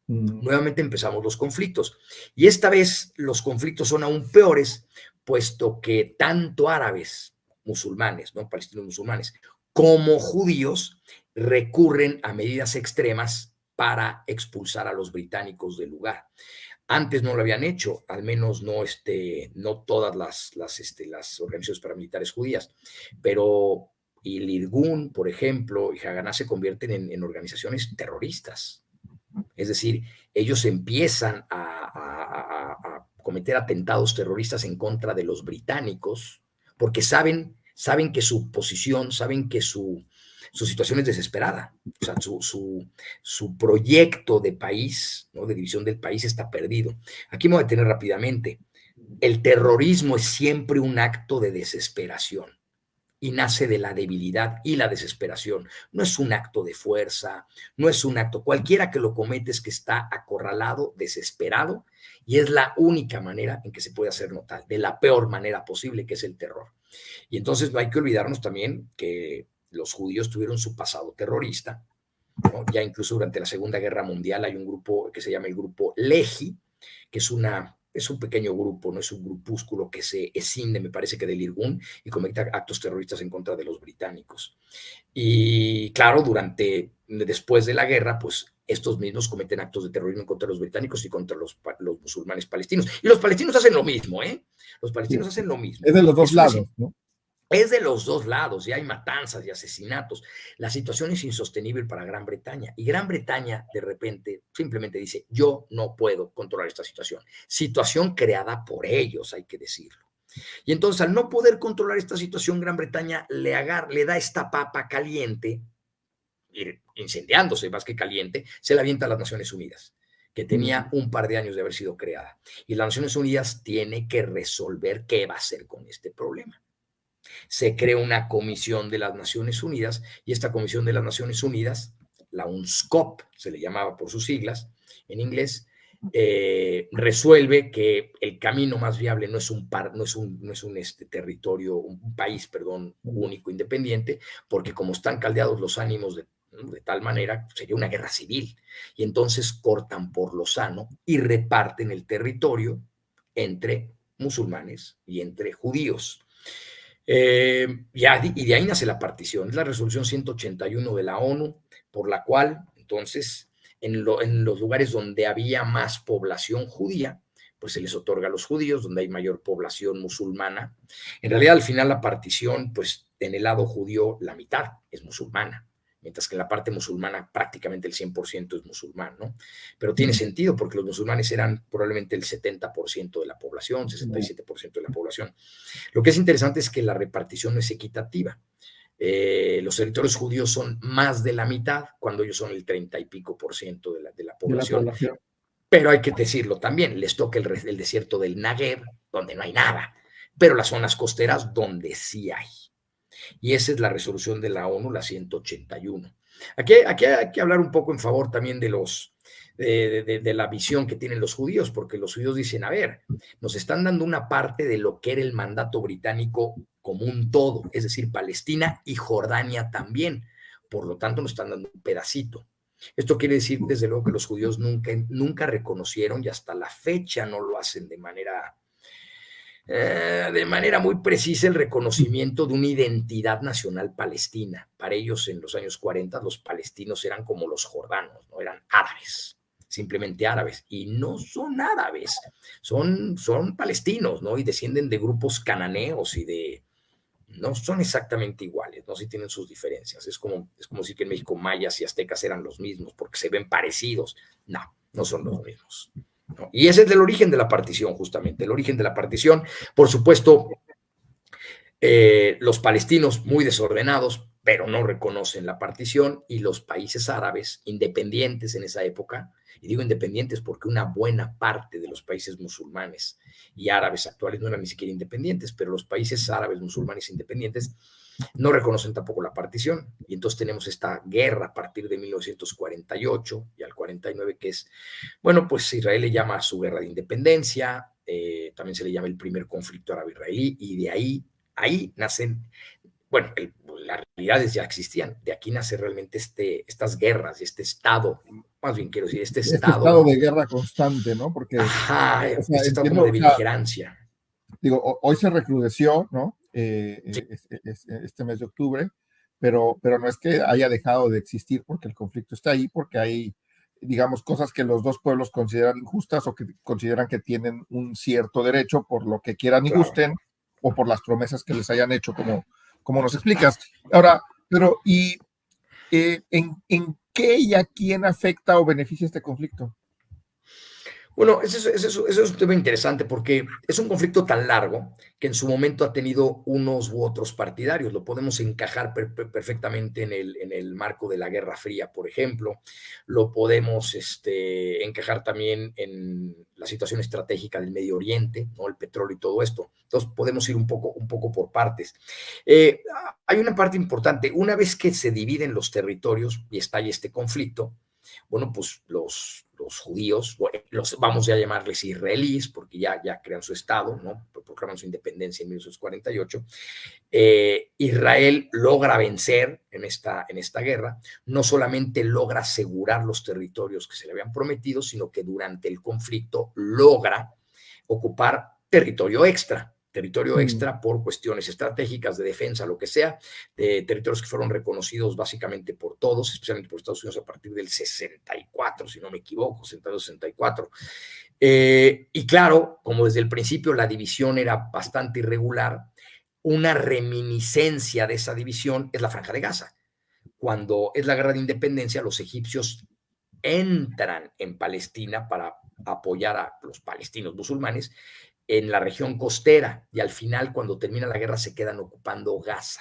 Speaker 1: Nuevamente empezamos los conflictos. Y esta vez los conflictos son aún peores, puesto que tanto árabes musulmanes, ¿no? Palestinos musulmanes, como judíos recurren a medidas extremas para expulsar a los británicos del lugar. Antes no lo habían hecho, al menos no todas las organizaciones paramilitares judías, pero el Irgun, por ejemplo, y Haganá se convierten en organizaciones terroristas. Es decir, ellos empiezan a cometer atentados terroristas en contra de los británicos, porque saben que su posición, saben que su situación es desesperada. O sea, su proyecto de país, ¿no? De división del país está perdido. Aquí me voy a detener rápidamente. El terrorismo es siempre un acto de desesperación y nace de la debilidad y la desesperación. No es un acto de fuerza, no es un acto. Cualquiera que lo comete es que está acorralado, desesperado, y es la única manera en que se puede hacer notar, de la peor manera posible, que es el terror. Y entonces no hay que olvidarnos también que los judíos tuvieron su pasado terrorista, ¿no? Ya incluso durante la Segunda Guerra Mundial hay un grupo que se llama el Grupo Lehi, que es un pequeño grupo, no es un grupúsculo que se escinde, me parece que del Irgun, y comete actos terroristas en contra de los británicos. Y claro, después de la guerra, pues estos mismos cometen actos de terrorismo contra los británicos y contra los musulmanes palestinos. Y los palestinos hacen lo mismo, ¿eh? Los palestinos hacen lo mismo.
Speaker 2: Es de los dos lados, ¿no?
Speaker 1: Es de los dos lados, y hay matanzas y asesinatos. La situación es insostenible para Gran Bretaña, y Gran Bretaña de repente simplemente dice, yo no puedo controlar esta situación creada por ellos, hay que decirlo. Y entonces, al no poder controlar esta situación, Gran Bretaña le da esta papa caliente, incendiándose más que caliente, se la avienta a las Naciones Unidas, que tenía un par de años de haber sido creada. Y las Naciones Unidas tiene que resolver qué va a hacer con este problema. Se crea una comisión de las Naciones Unidas, y esta comisión de las Naciones Unidas, la UNSCOP, se le llamaba por sus siglas en inglés, resuelve que el camino más viable no es un territorio, un país, perdón, único, independiente, porque como están caldeados los ánimos de tal manera, sería una guerra civil. Y entonces cortan por lo sano y reparten el territorio entre musulmanes y entre judíos. Y de ahí nace la partición. Es la resolución 181 de la ONU, por la cual, entonces, en los lugares donde había más población judía, pues se les otorga a los judíos, donde hay mayor población musulmana. En realidad, al final, la partición, pues en el lado judío, la mitad es musulmana, mientras que en la parte musulmana prácticamente el 100% es musulmán, ¿no? Pero tiene sentido porque los musulmanes eran probablemente el 70% de la población, 67% de la población. Lo que es interesante es que la repartición no es equitativa. Los territorios judíos son más de la mitad, cuando ellos son el 30 y pico por ciento de la población. Pero hay que decirlo también, les toca el desierto del Negev, donde no hay nada, pero las zonas costeras donde sí hay. Y esa es la resolución de la ONU, la 181. Aquí hay que hablar un poco en favor también de la visión que tienen los judíos, porque los judíos dicen, a ver, nos están dando una parte de lo que era el mandato británico como un todo, es decir, Palestina y Jordania también. Por lo tanto, nos están dando un pedacito. Esto quiere decir, desde luego, que los judíos nunca reconocieron y hasta la fecha no lo hacen de manera muy precisa el reconocimiento de una identidad nacional palestina. Para ellos, en los años 40, los palestinos eran como los jordanos, no eran árabes, simplemente árabes, y no son árabes, son palestinos, ¿no? Y descienden de grupos cananeos no son exactamente iguales, ¿no? Sí tienen sus diferencias. Es como decir que en México mayas y aztecas eran los mismos porque se ven parecidos. No son los mismos. ¿No? Y ese es el origen de la partición, justamente. El origen de la partición, por supuesto, los palestinos muy desordenados, pero no reconocen la partición, y los países árabes independientes en esa época, y digo independientes porque una buena parte de los países musulmanes y árabes actuales no eran ni siquiera independientes, pero los países árabes musulmanes independientes no reconocen tampoco la partición, y entonces tenemos esta guerra a partir de 1948 y al 49, que es, bueno, pues Israel le llama a su guerra de independencia, también se le llama el primer conflicto árabe-israelí, y de ahí nacen, bueno, las realidades ya existían, de aquí nace realmente estas guerras, este estado, más bien quiero decir, este estado
Speaker 2: de guerra constante, ¿no? Porque
Speaker 1: este estado como de beligerancia.
Speaker 2: Digo, hoy se recrudeció, ¿no?
Speaker 1: Sí.
Speaker 2: Este mes de octubre, pero no es que haya dejado de existir porque el conflicto está ahí, porque hay, digamos, cosas que los dos pueblos consideran injustas o que consideran que tienen un cierto derecho por lo que quieran y gusten, o por las promesas que les hayan hecho, como nos explicas. Ahora, pero ¿en qué y a quién afecta o beneficia este conflicto?
Speaker 1: Bueno, eso es un tema interesante porque es un conflicto tan largo que en su momento ha tenido unos u otros partidarios. Lo podemos encajar perfectamente en el marco de la Guerra Fría, por ejemplo. Lo podemos encajar también en la situación estratégica del Medio Oriente, ¿no? El petróleo y todo esto. Entonces podemos ir un poco por partes. Hay una parte importante. Una vez que se dividen los territorios y está ahí este conflicto, bueno, pues los judíos, vamos a llamarles israelíes, porque ya crean su Estado, ¿no? Proclaman su independencia en 1948. Israel logra vencer en esta guerra, no solamente logra asegurar los territorios que se le habían prometido, sino que durante el conflicto logra ocupar territorio extra por cuestiones estratégicas, de defensa, lo que sea, de territorios que fueron reconocidos básicamente por todos, especialmente por Estados Unidos a partir del 64, si no me equivoco, 62-64. Y claro, como desde el principio la división era bastante irregular, una reminiscencia de esa división es la Franja de Gaza. Cuando es la guerra de independencia, los egipcios entran en Palestina para apoyar a los palestinos musulmanes en la región costera, y al final, cuando termina la guerra, se quedan ocupando Gaza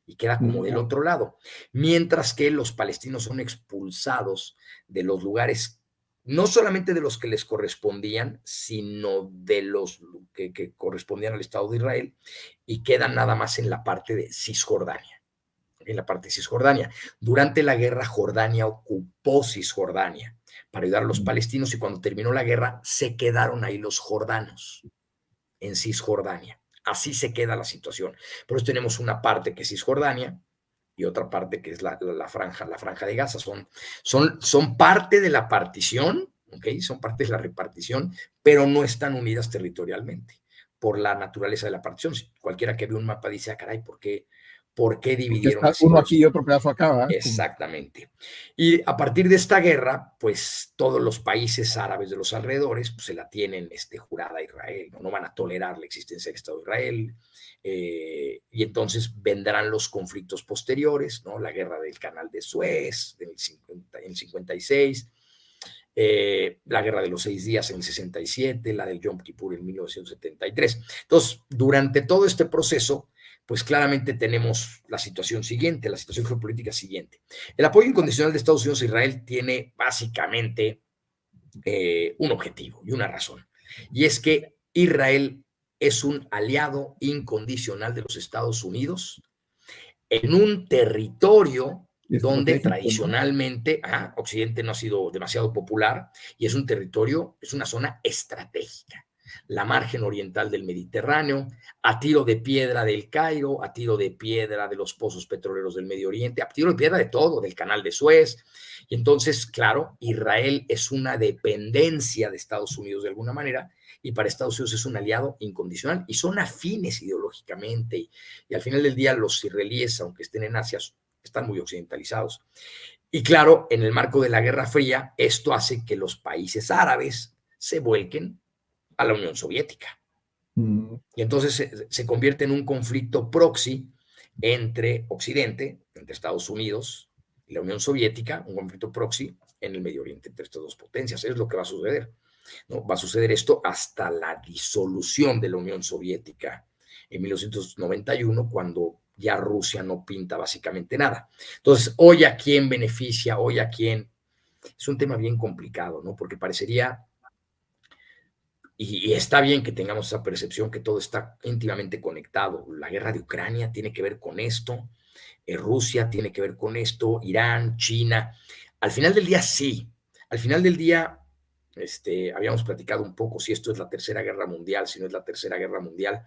Speaker 1: y queda como del otro lado, mientras que los palestinos son expulsados de los lugares, no solamente de los que les correspondían, sino de los que correspondían al Estado de Israel, y quedan nada más en la parte de Cisjordania. Durante la guerra, Jordania ocupó Cisjordania, para ayudar a los palestinos, y cuando terminó la guerra se quedaron ahí los jordanos, en Cisjordania. Así se queda la situación. Por eso tenemos una parte que es Cisjordania y otra parte que es la franja de Gaza. Son parte de la partición, ¿okay? Son parte de la repartición, pero no están unidas territorialmente por la naturaleza de la partición. Cualquiera que ve un mapa dice, caray, ¿por qué dividieron así?
Speaker 2: Uno aquí y otro pedazo acá, ¿eh?
Speaker 1: Exactamente. Y a partir de esta guerra, pues todos los países árabes de los alrededores pues, se la tienen jurada a Israel, ¿no? No van a tolerar la existencia del Estado de Israel. Y entonces vendrán los conflictos posteriores, ¿no? La guerra del Canal de Suez en el 56, la guerra de los 6 días en el 67, la del Yom Kippur en 1973. Entonces, durante todo este proceso, pues claramente tenemos la situación siguiente, la situación geopolítica siguiente. El apoyo incondicional de Estados Unidos a Israel tiene básicamente un objetivo y una razón, y es que Israel es un aliado incondicional de los Estados Unidos en un territorio donde tradicionalmente Occidente no ha sido demasiado popular, y es un territorio, es una zona estratégica. La margen oriental del Mediterráneo, a tiro de piedra del Cairo, a tiro de piedra de los pozos petroleros del Medio Oriente, a tiro de piedra de todo, del Canal de Suez. Y entonces, claro, Israel es una dependencia de Estados Unidos de alguna manera, y para Estados Unidos es un aliado incondicional, y son afines ideológicamente, y al final del día los israelíes, aunque estén en Asia, están muy occidentalizados. Y claro, en el marco de la Guerra Fría, esto hace que los países árabes se vuelquen a la Unión Soviética. Y entonces se convierte en un conflicto proxy entre Occidente, entre Estados Unidos y la Unión Soviética, un conflicto proxy en el Medio Oriente entre estas dos potencias. Es lo que va a suceder, ¿no? Va a suceder esto hasta la disolución de la Unión Soviética en 1991, cuando ya Rusia no pinta básicamente nada. Entonces, hoy a quién beneficia, hoy a quién, es un tema bien complicado, ¿no? Porque parecería, y está bien que tengamos esa percepción que todo está íntimamente conectado. La guerra de Ucrania tiene que ver con esto, Rusia tiene que ver con esto, Irán, China. Al final del día, sí. Al final del día, habíamos platicado un poco si esto es la Tercera Guerra Mundial, si no es la Tercera Guerra Mundial.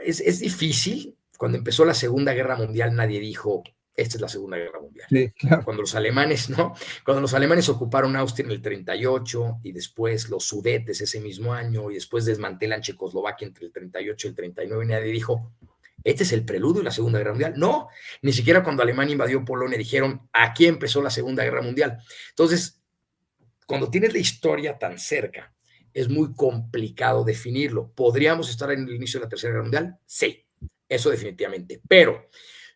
Speaker 1: Es difícil. Cuando empezó la Segunda Guerra Mundial, nadie dijo, esta es la Segunda Guerra Mundial.
Speaker 2: Sí, claro.
Speaker 1: Cuando los alemanes, ¿no? Cuando los alemanes ocuparon Austria en el 38, y después los Sudetes ese mismo año, y después desmantelan Checoslovaquia entre el 38 y el 39, nadie dijo, este es el preludio de la Segunda Guerra Mundial. No, ni siquiera cuando Alemania invadió Polonia dijeron, aquí empezó la Segunda Guerra Mundial. Entonces, cuando tienes la historia tan cerca, es muy complicado definirlo. ¿Podríamos estar en el inicio de la Tercera Guerra Mundial? Sí, eso definitivamente. Pero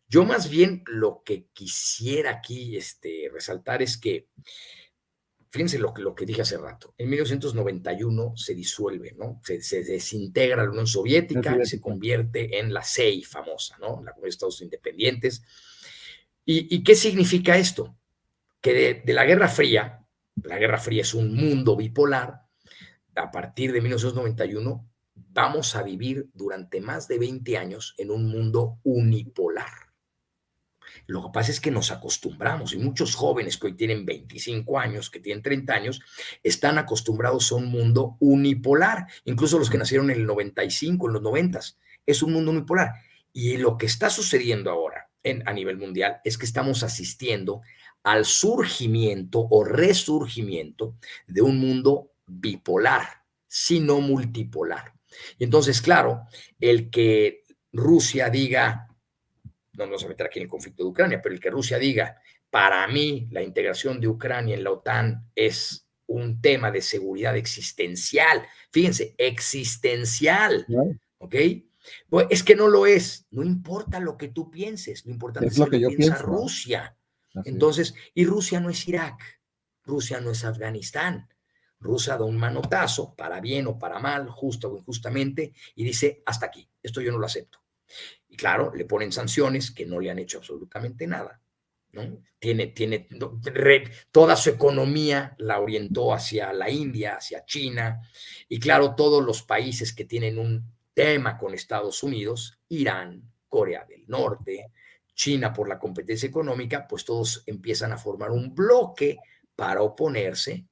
Speaker 1: yo más bien lo que quisiera aquí resaltar es que, fíjense lo que dije hace rato, en 1991 se disuelve, ¿no? Se desintegra la Unión Soviética y se convierte en la CEI famosa, ¿no? La Comunidad de Estados Independientes. ¿Y qué significa esto? Que de la Guerra Fría es un mundo bipolar. A partir de 1991 vamos a vivir durante más de 20 años en un mundo unipolar. Lo que pasa es que nos acostumbramos, y muchos jóvenes que hoy tienen 25 años, que tienen 30 años, están acostumbrados a un mundo unipolar. Incluso los que nacieron en el 95, en los 90, es un mundo unipolar. Y lo que está sucediendo ahora a nivel mundial es que estamos asistiendo al surgimiento o resurgimiento de un mundo bipolar, sino multipolar. Y entonces, claro, el que Rusia diga, no nos vamos a meter aquí en el conflicto de Ucrania, pero el que Rusia diga, para mí la integración de Ucrania en la OTAN es un tema de seguridad existencial, fíjense, existencial, ¿ok? Pues es que no lo es, no importa lo que tú pienses, lo importante es lo que piensa Rusia. Entonces, y Rusia no es Irak, Rusia no es Afganistán. Rusia da un manotazo, para bien o para mal, justo o injustamente, y dice, hasta aquí, esto yo no lo acepto. Y claro, le ponen sanciones que no le han hecho absolutamente nada, ¿no? Toda su economía la orientó hacia la India, hacia China, y claro, todos los países que tienen un tema con Estados Unidos, Irán, Corea del Norte, China por la competencia económica, pues todos empiezan a formar un bloque para oponerse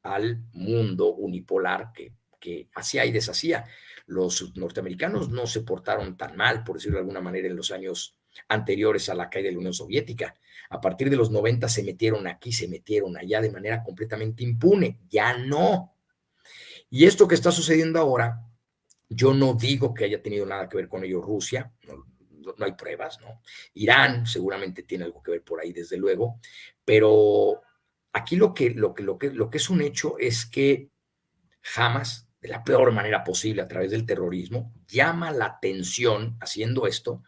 Speaker 1: al mundo unipolar que hacía y deshacía. Los norteamericanos no se portaron tan mal, por decirlo de alguna manera, en los años anteriores a la caída de la Unión Soviética. A partir de los 90 se metieron aquí, se metieron allá de manera completamente impune. Ya no. Y esto que está sucediendo ahora, yo no digo que haya tenido nada que ver con ello Rusia, no hay pruebas, ¿no? Irán seguramente tiene algo que ver por ahí, desde luego, pero aquí lo que es un hecho es que Hamas, de la peor manera posible a través del terrorismo, llama la atención haciendo esto,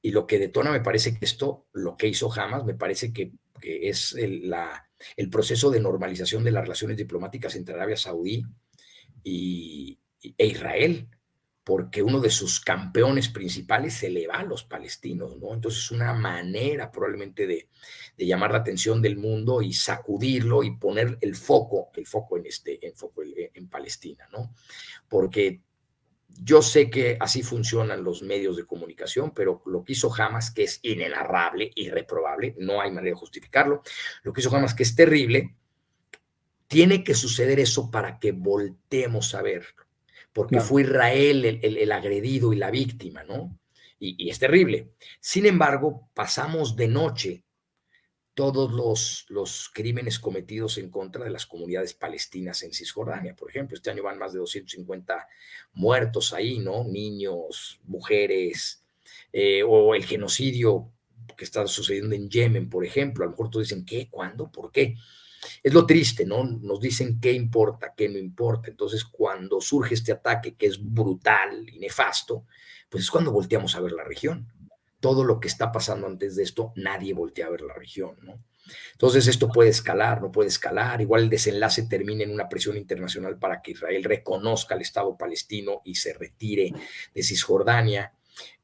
Speaker 1: y lo que detona me parece que lo que hizo Hamas, me parece que es el proceso de normalización de las relaciones diplomáticas entre Arabia Saudí e Israel, porque uno de sus campeones principales se le va a los palestinos, ¿no? Entonces es una manera probablemente de llamar la atención del mundo y sacudirlo y poner el foco en Palestina, ¿no? Porque yo sé que así funcionan los medios de comunicación, pero lo que hizo Hamas, que es inenarrable, irreprobable, no hay manera de justificarlo, lo que hizo Hamas, que es terrible, tiene que suceder eso para que volteemos a verlo, porque
Speaker 2: Claro.
Speaker 1: fue Israel el agredido y la víctima, ¿no? Y es terrible. Sin embargo, pasamos de noche todos los crímenes cometidos en contra de las comunidades palestinas en Cisjordania. Por ejemplo, este año van más de 250 muertos ahí, ¿no? Niños, mujeres, o el genocidio que está sucediendo en Yemen, por ejemplo. A lo mejor todos dicen, ¿qué? ¿Cuándo? ¿Por qué? Es lo triste, ¿no? Nos dicen qué importa, qué no importa. Entonces, cuando surge este ataque que es brutal y nefasto, pues es cuando volteamos a ver la región. Todo lo que está pasando antes de esto, nadie voltea a ver la región, ¿no? Entonces, esto puede escalar, no puede escalar. Igual el desenlace termina en una presión internacional para que Israel reconozca al Estado palestino y se retire de Cisjordania.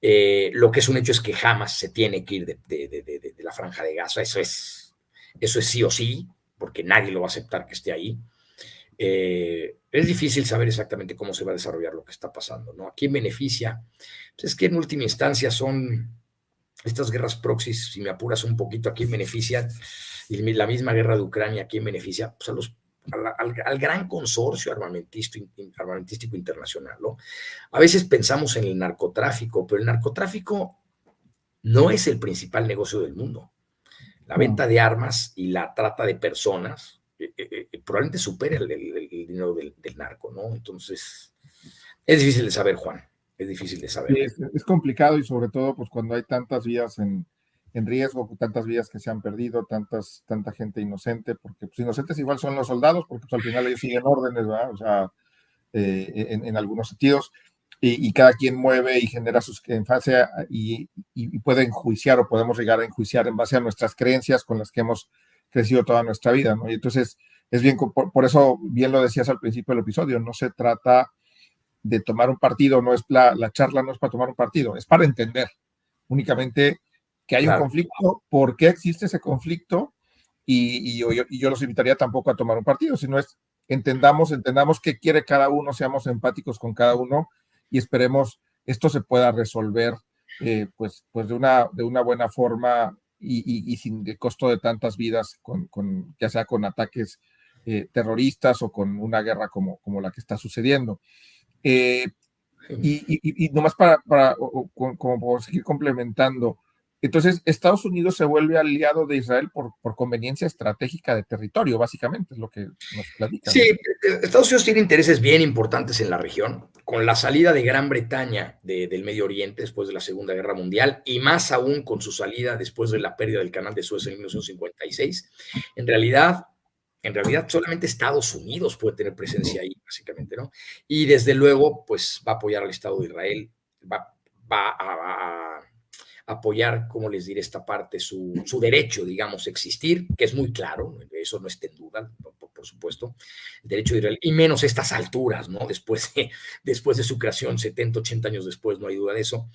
Speaker 1: Lo que es un hecho es que Hamas se tiene que ir de la Franja de Gaza. Eso es sí o sí, porque nadie lo va a aceptar que esté ahí. Es difícil saber exactamente cómo se va a desarrollar lo que está pasando, ¿no? ¿A quién beneficia? Pues es que en última instancia son estas guerras proxies, si me apuras un poquito, ¿a quién beneficia? Y la misma guerra de Ucrania, ¿a quién beneficia? Pues al gran consorcio armamentístico internacional, ¿no? A veces pensamos en el narcotráfico, pero el narcotráfico no es el principal negocio del mundo. La venta de armas y la trata de personas probablemente supera el dinero del narco, ¿no? Entonces, es difícil de saber, Juan, es difícil de saber.
Speaker 2: Sí, es complicado, y sobre todo pues cuando hay tantas vidas en riesgo, tantas vidas que se han perdido, tanta gente inocente, porque pues inocentes igual son los soldados, porque pues al final ellos siguen órdenes, ¿verdad? O sea, en algunos sentidos, y cada quien mueve y genera en fase y puede enjuiciar, o podemos llegar a enjuiciar en base a nuestras creencias con las que hemos crecido toda nuestra vida, ¿no? Y entonces es bien, por eso bien lo decías al principio del episodio, no se trata de tomar un partido, no es la charla no es para tomar un partido, es para entender únicamente que hay un conflicto, por qué existe ese conflicto, y yo los invitaría tampoco a tomar un partido, sino es entendamos qué quiere cada uno, seamos empáticos con cada uno y esperemos esto se pueda resolver pues de una buena forma y sin el costo de tantas vidas, ya sea con ataques terroristas o con una guerra como la que está sucediendo. Y nomás como por seguir complementando, entonces Estados Unidos se vuelve aliado de Israel por conveniencia estratégica de territorio, básicamente, es lo que nos platican.
Speaker 1: Sí, Estados Unidos tiene intereses bien importantes en la región, con la salida de Gran Bretaña del Medio Oriente después de la Segunda Guerra Mundial, y más aún con su salida después de la pérdida del Canal de Suez en 1956. En realidad solamente Estados Unidos puede tener presencia ahí, básicamente, ¿no? Y desde luego, pues va a apoyar al Estado de Israel, va a apoyar, como les diré, esta parte, su derecho, digamos, a existir, que es muy claro, eso no está en duda, por supuesto, el derecho de Israel, y menos estas alturas, ¿no? Después de su creación, 70, 80 años después, no hay duda de eso,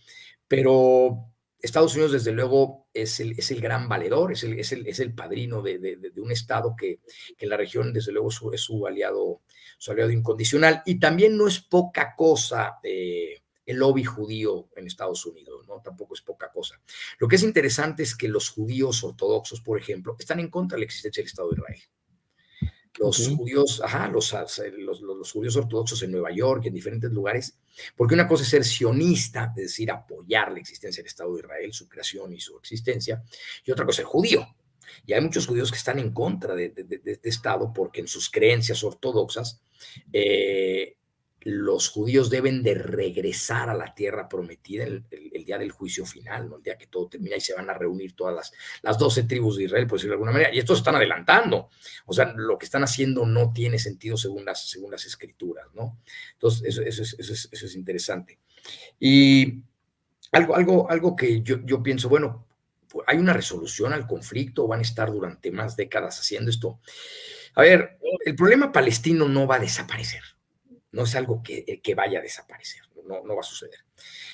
Speaker 1: pero Estados Unidos, desde luego, es el gran valedor, es el padrino de un Estado que en la región, desde luego, es su aliado incondicional. Y también no es poca cosa el lobby judío en Estados Unidos, ¿no? Tampoco es poca cosa. Lo que es interesante es que los judíos ortodoxos, por ejemplo, están en contra de la existencia del Estado de Israel. Los
Speaker 2: Ok.
Speaker 1: judíos, los judíos ortodoxos en Nueva York, en diferentes lugares, porque una cosa es ser sionista, es decir, apoyar la existencia del Estado de Israel, su creación y su existencia, y otra cosa es ser judío. Y hay muchos judíos que están en contra de este Estado porque en sus creencias ortodoxas eh, los judíos deben de regresar a la tierra prometida el día del juicio final, ¿no? El día que todo termina y se van a reunir todas las 12 tribus de Israel, por decirlo de alguna manera, y estos están adelantando, o sea, lo que están haciendo no tiene sentido según las escrituras, ¿no? Entonces, eso es interesante. Y algo que yo pienso, bueno, pues, hay una resolución al conflicto, van a estar durante más décadas haciendo esto. A ver, el problema palestino no va a desaparecer, no es algo que vaya a desaparecer, no va a suceder.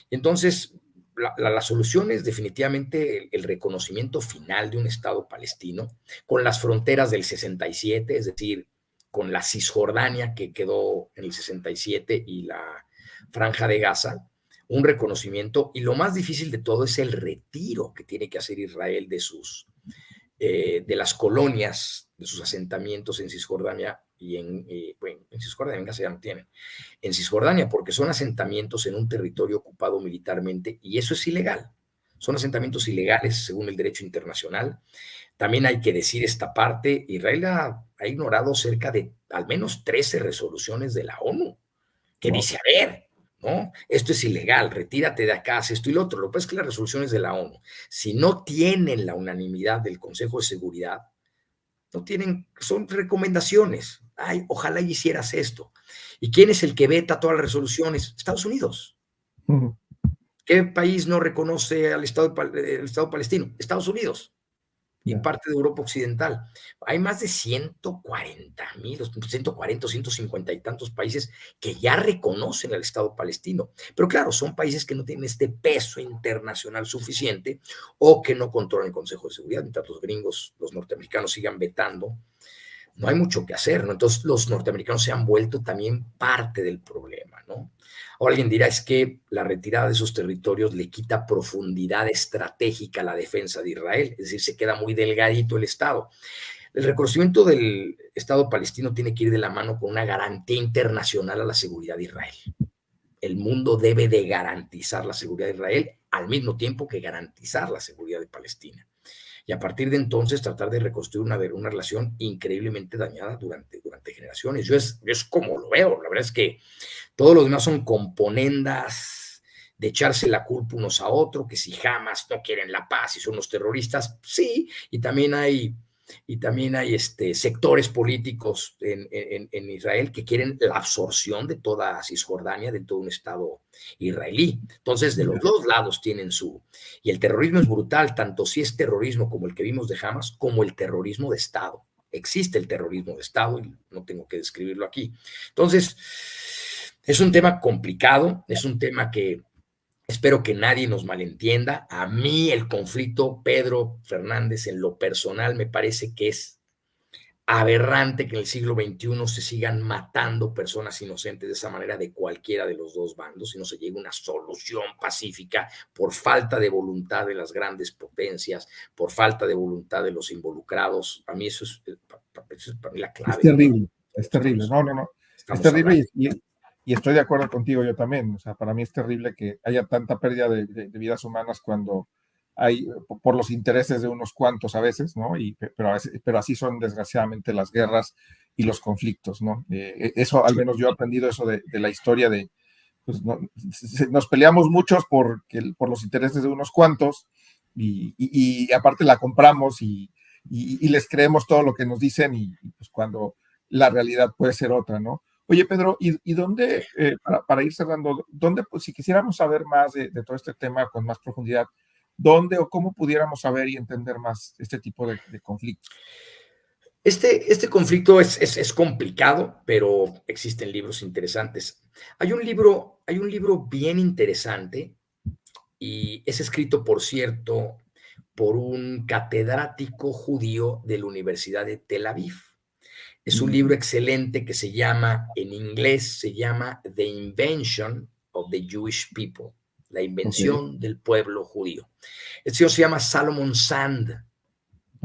Speaker 1: Entonces, la solución es definitivamente el reconocimiento final de un Estado palestino con las fronteras del 67, es decir, con la Cisjordania que quedó en el 67 y la Franja de Gaza, un reconocimiento, y lo más difícil de todo es el retiro que tiene que hacer Israel de las colonias, de sus asentamientos en Cisjordania y bueno, en Cisjordania, en Gaza ya no tienen, en Cisjordania, porque son asentamientos en un territorio ocupado militarmente y eso es ilegal. Son asentamientos ilegales según el derecho internacional. También hay que decir esta parte, Israel ha ignorado cerca de al menos 13 resoluciones de la ONU que
Speaker 2: No.
Speaker 1: dice, a ver, ¿no? Esto es ilegal, retírate de acá, haz esto y lo otro. Lo que pasa es que las resoluciones de la ONU, si no tienen la unanimidad del Consejo de Seguridad, no tienen, son recomendaciones. Ay, ojalá hicieras esto. ¿Y quién es el que veta todas las resoluciones? Estados Unidos.
Speaker 2: Ujú.
Speaker 1: ¿Qué país no reconoce al el Estado palestino? Estados Unidos y
Speaker 2: Ya.
Speaker 1: parte de Europa Occidental. Hay más de 140,000, 140, 150 y tantos países que ya reconocen al Estado palestino. Pero claro, son países que no tienen este peso internacional suficiente o que no controlan el Consejo de Seguridad, mientras los gringos, los norteamericanos sigan vetando. No hay mucho que hacer, ¿no? Entonces los norteamericanos se han vuelto también parte del problema, ¿no? Ahora alguien dirá, es que la retirada de esos territorios le quita profundidad estratégica a la defensa de Israel, es decir, se queda muy delgadito el Estado. El reconocimiento del Estado palestino tiene que ir de la mano con una garantía internacional a la seguridad de Israel. El mundo debe de garantizar la seguridad de Israel al mismo tiempo que garantizar la seguridad de Palestina. Y a partir de entonces tratar de reconstruir una relación increíblemente dañada durante generaciones. Yo es como lo veo, la verdad es que todos los demás son componendas de echarse la culpa unos a otros, que si jamás no quieren la paz y son los terroristas, sí, y también hay sectores políticos en Israel que quieren la absorción de toda Cisjordania, de todo un Estado israelí. Entonces, de los dos lados tienen y el terrorismo es brutal, tanto si es terrorismo como el que vimos de Hamas, como el terrorismo de Estado. Existe el terrorismo de Estado y no tengo que describirlo aquí. Entonces, es un tema complicado, es un tema que espero que nadie nos malentienda. A mí el conflicto, Pedro Fernández, en lo personal, me parece que es aberrante que en el siglo XXI se sigan matando personas inocentes de esa manera de cualquiera de los dos bandos y no se llegue a una solución pacífica por falta de voluntad de las grandes potencias, por falta de voluntad de los involucrados. A mí eso es para mí la clave.
Speaker 2: Es terrible, es terrible. No, no, no. Es terrible
Speaker 1: hablando.
Speaker 2: y estoy de acuerdo contigo yo también. O sea, para mí es terrible que haya tanta pérdida de vidas humanas cuando hay por los intereses de unos cuantos a veces, ¿no? Pero así son desgraciadamente las guerras y los conflictos, ¿no? Eso, al menos yo he aprendido eso de la historia de, pues, no, nos peleamos muchos por los intereses de unos cuantos y aparte la compramos y les creemos todo lo que nos dicen y pues cuando la realidad puede ser otra, ¿no? Oye, Pedro, ¿y dónde, para ir cerrando, dónde, pues si quisiéramos saber más de todo este tema con más profundidad, dónde o cómo pudiéramos saber y entender más este tipo de conflictos?
Speaker 1: Este conflicto es complicado, pero existen libros interesantes. Hay un libro bien interesante y es escrito, por cierto, por un catedrático judío de la Universidad de Tel Aviv. Es un libro excelente que se llama, en inglés, se llama The Invention of the Jewish People, la invención del pueblo judío. El señor se llama Salomon Sand.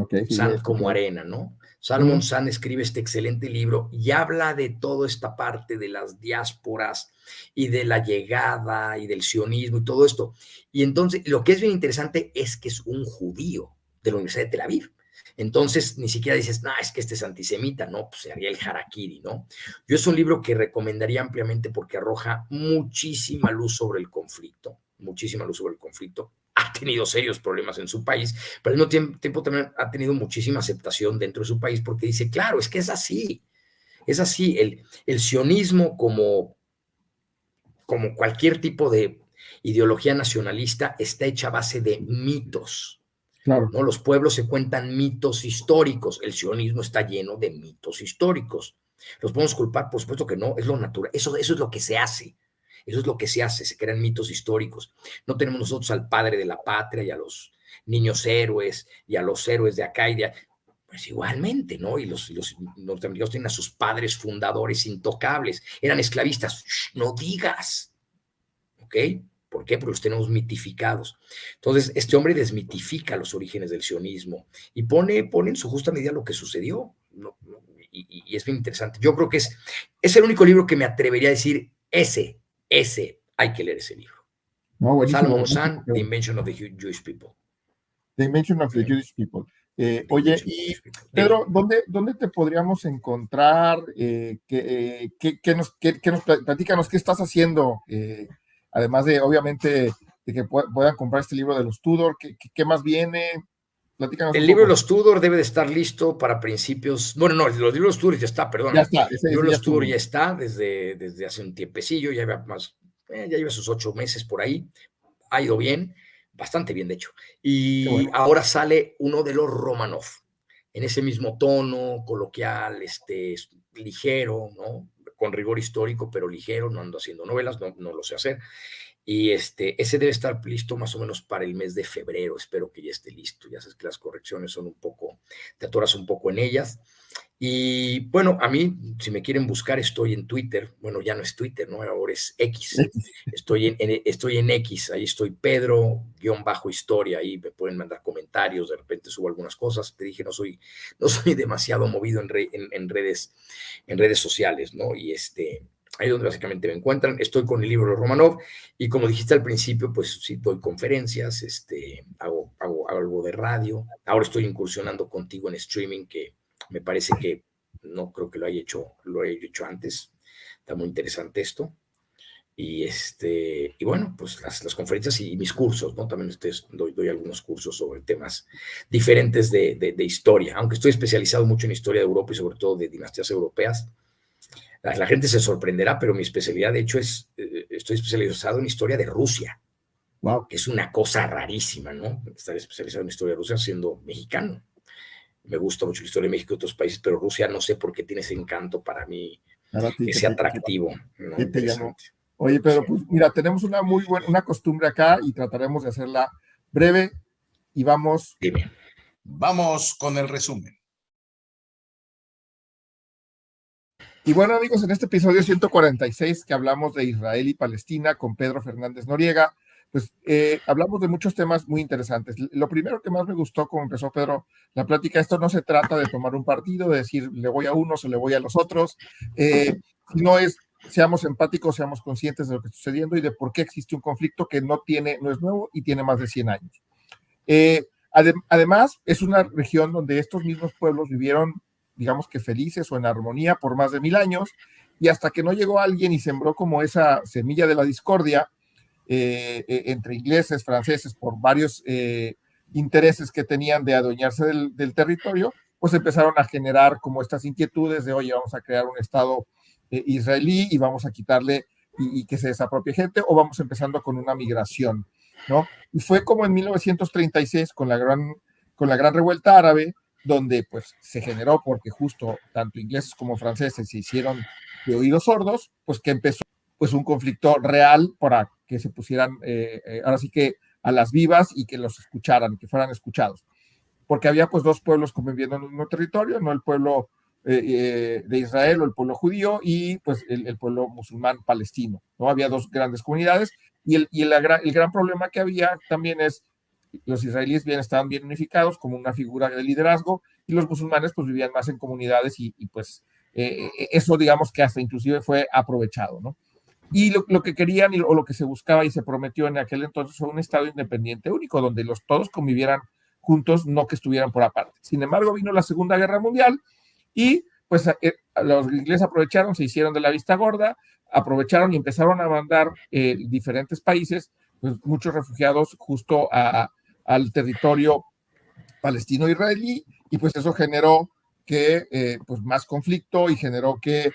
Speaker 2: Okay, sí,
Speaker 1: Sand como arena, ¿no? Salomón Sand escribe este excelente libro y habla de toda esta parte de las diásporas y de la llegada y del sionismo y todo esto. Y entonces, lo que es bien interesante es que es un judío de la Universidad de Tel Aviv. Entonces, ni siquiera dices, no, es que este es antisemita, no, pues se haría el harakiri, ¿no? Yo es un libro que recomendaría ampliamente porque arroja muchísima luz sobre el conflicto, muchísima luz sobre el conflicto. Ha tenido serios problemas en su país, pero al mismo tiempo también ha tenido muchísima aceptación dentro de su país porque dice, claro, es que es así, el sionismo como cualquier tipo de ideología nacionalista está hecha a base de mitos,
Speaker 2: claro.
Speaker 1: ¿no? Los pueblos se cuentan mitos históricos, el sionismo está lleno de mitos históricos. ¿Los podemos culpar? Por supuesto que no, es lo natural, eso es lo que se hace. Eso es lo que se hace, se crean mitos históricos. No tenemos nosotros al padre de la patria y a los niños héroes y a los héroes de acá y de allá. Pues igualmente, ¿no? Y los norteamericanos tienen a sus padres fundadores intocables. Eran esclavistas. ¡Shh! No digas. ¿Ok? ¿Por qué? Porque los tenemos mitificados. Entonces, este hombre desmitifica los orígenes del sionismo y pone en su justa medida lo que sucedió. Y es bien interesante. Yo creo que es el único libro que me atrevería a decir, ese, hay que leer ese libro.
Speaker 2: No, buenísimo.
Speaker 1: Salomon Sand, The Invention of the Jewish People.
Speaker 2: The Invention of the Jewish People. Oye, y Pedro, ¿dónde te podríamos encontrar? Platícanos qué estás haciendo, además de, obviamente, de que puedan comprar este libro de los Tudor, ¿qué más viene? Platícanos
Speaker 1: el
Speaker 2: un
Speaker 1: libro
Speaker 2: poco.
Speaker 1: de los Tudor debe de estar listo para principios. Bueno, no, los libros de los Tudor ya está, perdón.
Speaker 2: Ya está.
Speaker 1: El libro de los Tudor ya está desde hace un tiempecillo, ya lleva sus 8 meses por ahí. Ha ido bien, bastante bien, de hecho. Y bueno, ahora sale uno de los Romanov, en ese mismo tono, coloquial, ligero, ¿no? Con rigor histórico, pero ligero, no ando haciendo novelas, no lo sé hacer. Y ese debe estar listo más o menos para el mes de febrero, espero que ya esté listo. Ya sabes que las correcciones son un poco, te atoras un poco en ellas. Y bueno, a mí, si me quieren buscar, estoy en Twitter. Bueno, ya no es Twitter, ¿no? Ahora es X. Estoy en X, ahí estoy Pedro-historia, ahí me pueden mandar comentarios, de repente subo algunas cosas. Te dije, no soy demasiado movido en redes sociales, ¿no? Y ahí es donde básicamente me encuentran. Estoy con el libro Romanov y como dijiste al principio, pues sí, doy conferencias, hago algo de radio. Ahora estoy incursionando contigo en streaming, que me parece que no creo que lo haya hecho antes. Está muy interesante esto. Y bueno, pues las conferencias y mis cursos, ¿no? También doy algunos cursos sobre temas diferentes de historia, aunque estoy especializado mucho en historia de Europa y sobre todo de dinastías europeas. La gente se sorprenderá, pero mi especialidad, de hecho, estoy especializado en historia de Rusia. Wow. Que es una cosa rarísima, ¿no? Estar especializado en historia de Rusia siendo mexicano. Me gusta mucho la historia de México y otros países, pero Rusia no sé por qué tiene ese encanto para mí, ese atractivo, ¿no? Interesante.
Speaker 2: Oye, Pedro, pues mira, tenemos una costumbre acá y trataremos de hacerla breve y vamos.
Speaker 1: Dime.
Speaker 4: Vamos con el resumen.
Speaker 2: Y bueno, amigos, en este episodio 146 que hablamos de Israel y Palestina con Pedro Fernández Noriega, pues hablamos de muchos temas muy interesantes. Lo primero que más me gustó, como empezó Pedro la plática, esto no se trata de tomar un partido, de decir le voy a unos o le voy a los otros, sino es seamos empáticos, seamos conscientes de lo que está sucediendo y de por qué existe un conflicto que no es nuevo y tiene más de 100 años. Además, es una región donde estos mismos pueblos vivieron, digamos que felices o en armonía por más de 1000 años, y hasta que no llegó alguien y sembró como esa semilla de la discordia entre ingleses, franceses, por varios intereses que tenían de adueñarse del territorio, pues empezaron a generar como estas inquietudes de, oye, vamos a crear un estado israelí y vamos a quitarle y que se desapropie gente, o vamos empezando con una migración, ¿no? Y fue como en 1936 con la gran revuelta árabe, donde pues se generó, porque justo tanto ingleses como franceses se hicieron de oídos sordos, pues que empezó pues un conflicto real para que se pusieran ahora sí que a las vivas y que los escucharan, que fueran escuchados. Porque había pues dos pueblos conviviendo en un mismo territorio, no el pueblo de Israel o el pueblo judío y pues el pueblo musulmán palestino, ¿no? Había dos grandes comunidades y el gran problema que había también es los israelíes estaban bien unificados como una figura de liderazgo, y los musulmanes pues vivían más en comunidades y pues eso digamos que hasta inclusive fue aprovechado, ¿no? Y lo que querían o lo que se buscaba y se prometió en aquel entonces fue un Estado independiente único, donde todos convivieran juntos, no que estuvieran por aparte. Sin embargo, vino la Segunda Guerra Mundial y pues los ingleses aprovecharon, se hicieron de la vista gorda, aprovecharon y empezaron a mandar diferentes países, pues, muchos refugiados justo al territorio palestino-israelí, y pues eso generó que pues más conflicto y generó que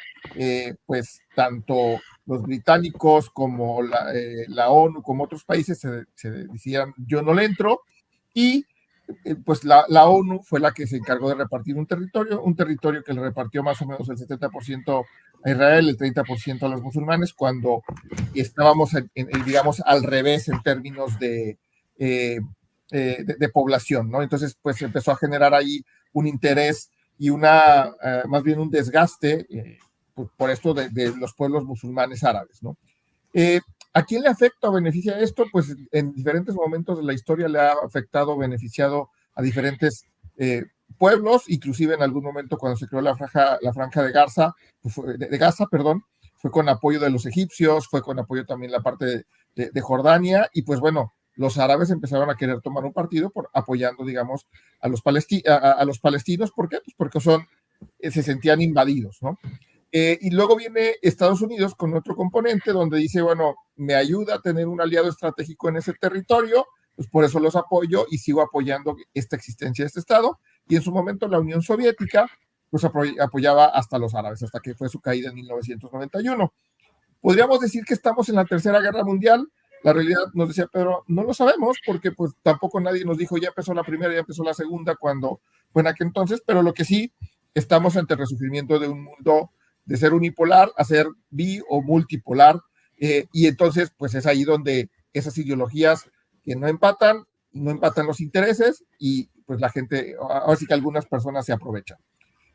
Speaker 2: pues tanto los británicos como la ONU como otros países se decidieran yo no le entro, y pues la ONU fue la que se encargó de repartir un territorio que le repartió más o menos el 70% a Israel, el 30% a los musulmanes, cuando estábamos digamos al revés en términos de población, ¿no? Entonces pues empezó a generar ahí un interés y más bien un desgaste por esto de los pueblos musulmanes árabes, ¿no? ¿A quién le afecta o beneficia esto? Pues en diferentes momentos de la historia le ha afectado o beneficiado a diferentes pueblos, inclusive en algún momento cuando se creó la franja de Gaza, fue con apoyo de los egipcios, fue con apoyo también la parte de Jordania, y pues bueno, los árabes empezaron a querer tomar un partido apoyando, digamos, a los palestinos. ¿Por qué? Pues porque se sentían invadidos, ¿no? Y luego viene Estados Unidos con otro componente donde dice, bueno, me ayuda a tener un aliado estratégico en ese territorio, pues por eso los apoyo y sigo apoyando esta existencia de este Estado. Y en su momento la Unión Soviética pues apoyaba hasta los árabes, hasta que fue su caída en 1991. Podríamos decir que estamos en la Tercera Guerra Mundial. La realidad, nos decía Pedro, no lo sabemos, porque pues tampoco nadie nos dijo ya empezó la primera, ya empezó la segunda, cuando fue en aquel entonces, pero lo que sí, estamos ante el resurgimiento de un mundo de ser unipolar a ser bi o multipolar, y entonces pues es ahí donde esas ideologías que no empatan los intereses, y pues la gente, ahora sí que algunas personas se aprovechan.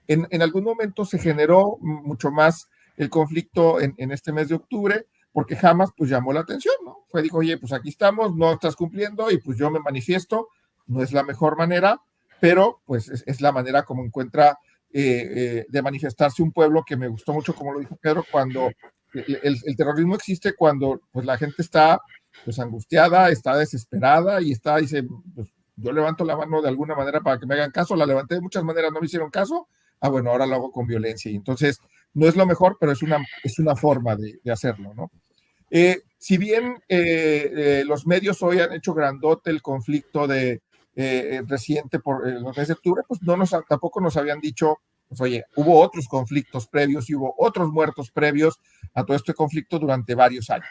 Speaker 2: En algún momento se generó mucho más el conflicto en este mes de octubre, porque Hamas pues llamó la atención, ¿no? Dijo, oye, pues aquí estamos, no estás cumpliendo y pues yo me manifiesto. No es la mejor manera, pero pues es la manera como encuentra de manifestarse un pueblo, que me gustó mucho, como lo dijo Pedro, cuando el terrorismo existe cuando pues la gente está pues angustiada, está desesperada y dice, pues yo levanto la mano de alguna manera para que me hagan caso, la levanté de muchas maneras, no me hicieron caso, bueno, ahora lo hago con violencia, y entonces no es lo mejor, pero es una forma de hacerlo, ¿no? Si bien los medios hoy han hecho grandote el conflicto reciente por los meses de octubre, pues tampoco nos habían dicho, pues oye, hubo otros conflictos previos y hubo otros muertos previos a todo este conflicto durante varios años.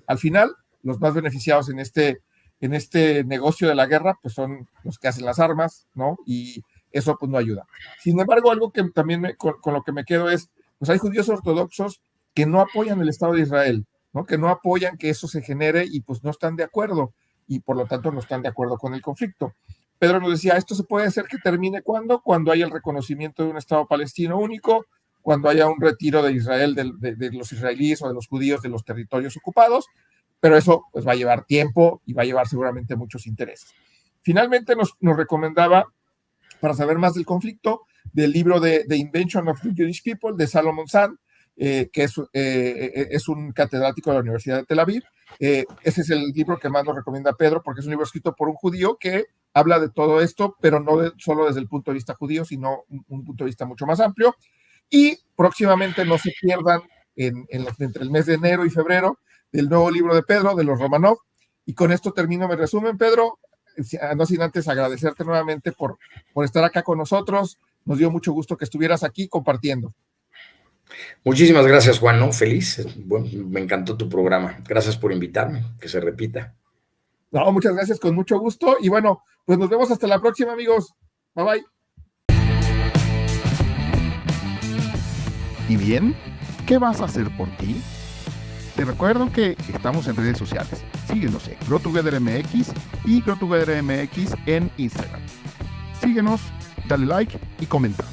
Speaker 2: Al final, los más beneficiados en este negocio de la guerra, pues son los que hacen las armas, ¿no? Y eso pues no ayuda. Sin embargo, algo que también con lo que me quedo es, pues hay judíos ortodoxos que no apoyan el Estado de Israel, ¿no? Que no apoyan que eso se genere y pues no están de acuerdo, y por lo tanto no están de acuerdo con el conflicto. Pedro nos decía, esto se puede hacer que termine cuando haya el reconocimiento de un Estado palestino único, cuando haya un retiro de Israel, de los israelíes o de los judíos de los territorios ocupados, pero eso pues va a llevar tiempo y va a llevar seguramente muchos intereses. Finalmente nos recomendaba, para saber más del conflicto, del libro de The Invention of the Jewish People de Salomon Sand, que es un catedrático de la Universidad de Tel Aviv. Ese es el libro que más nos recomienda Pedro, porque es un libro escrito por un judío que habla de todo esto, pero no solo desde el punto de vista judío, sino un punto de vista mucho más amplio. Y próximamente no se pierdan entre el mes de enero y febrero del nuevo libro de Pedro, de los Romanov. Y con esto termino mi resumen, Pedro, no sin antes agradecerte nuevamente por estar acá con nosotros. Nos dio mucho gusto que estuvieras aquí compartiendo.
Speaker 1: Muchísimas gracias, Juan, ¿no? Feliz. Bueno, me encantó tu programa. Gracias por invitarme, que se repita.
Speaker 2: No, muchas gracias, con mucho gusto. Y bueno, pues nos vemos hasta la próxima, amigos. Bye, bye.
Speaker 3: ¿Y bien? ¿Qué vas a hacer por ti? Te recuerdo que estamos en redes sociales. Síguenos en GrowTogetherMX y GrowTogetherMX en Instagram. Síguenos, dale like y comenta.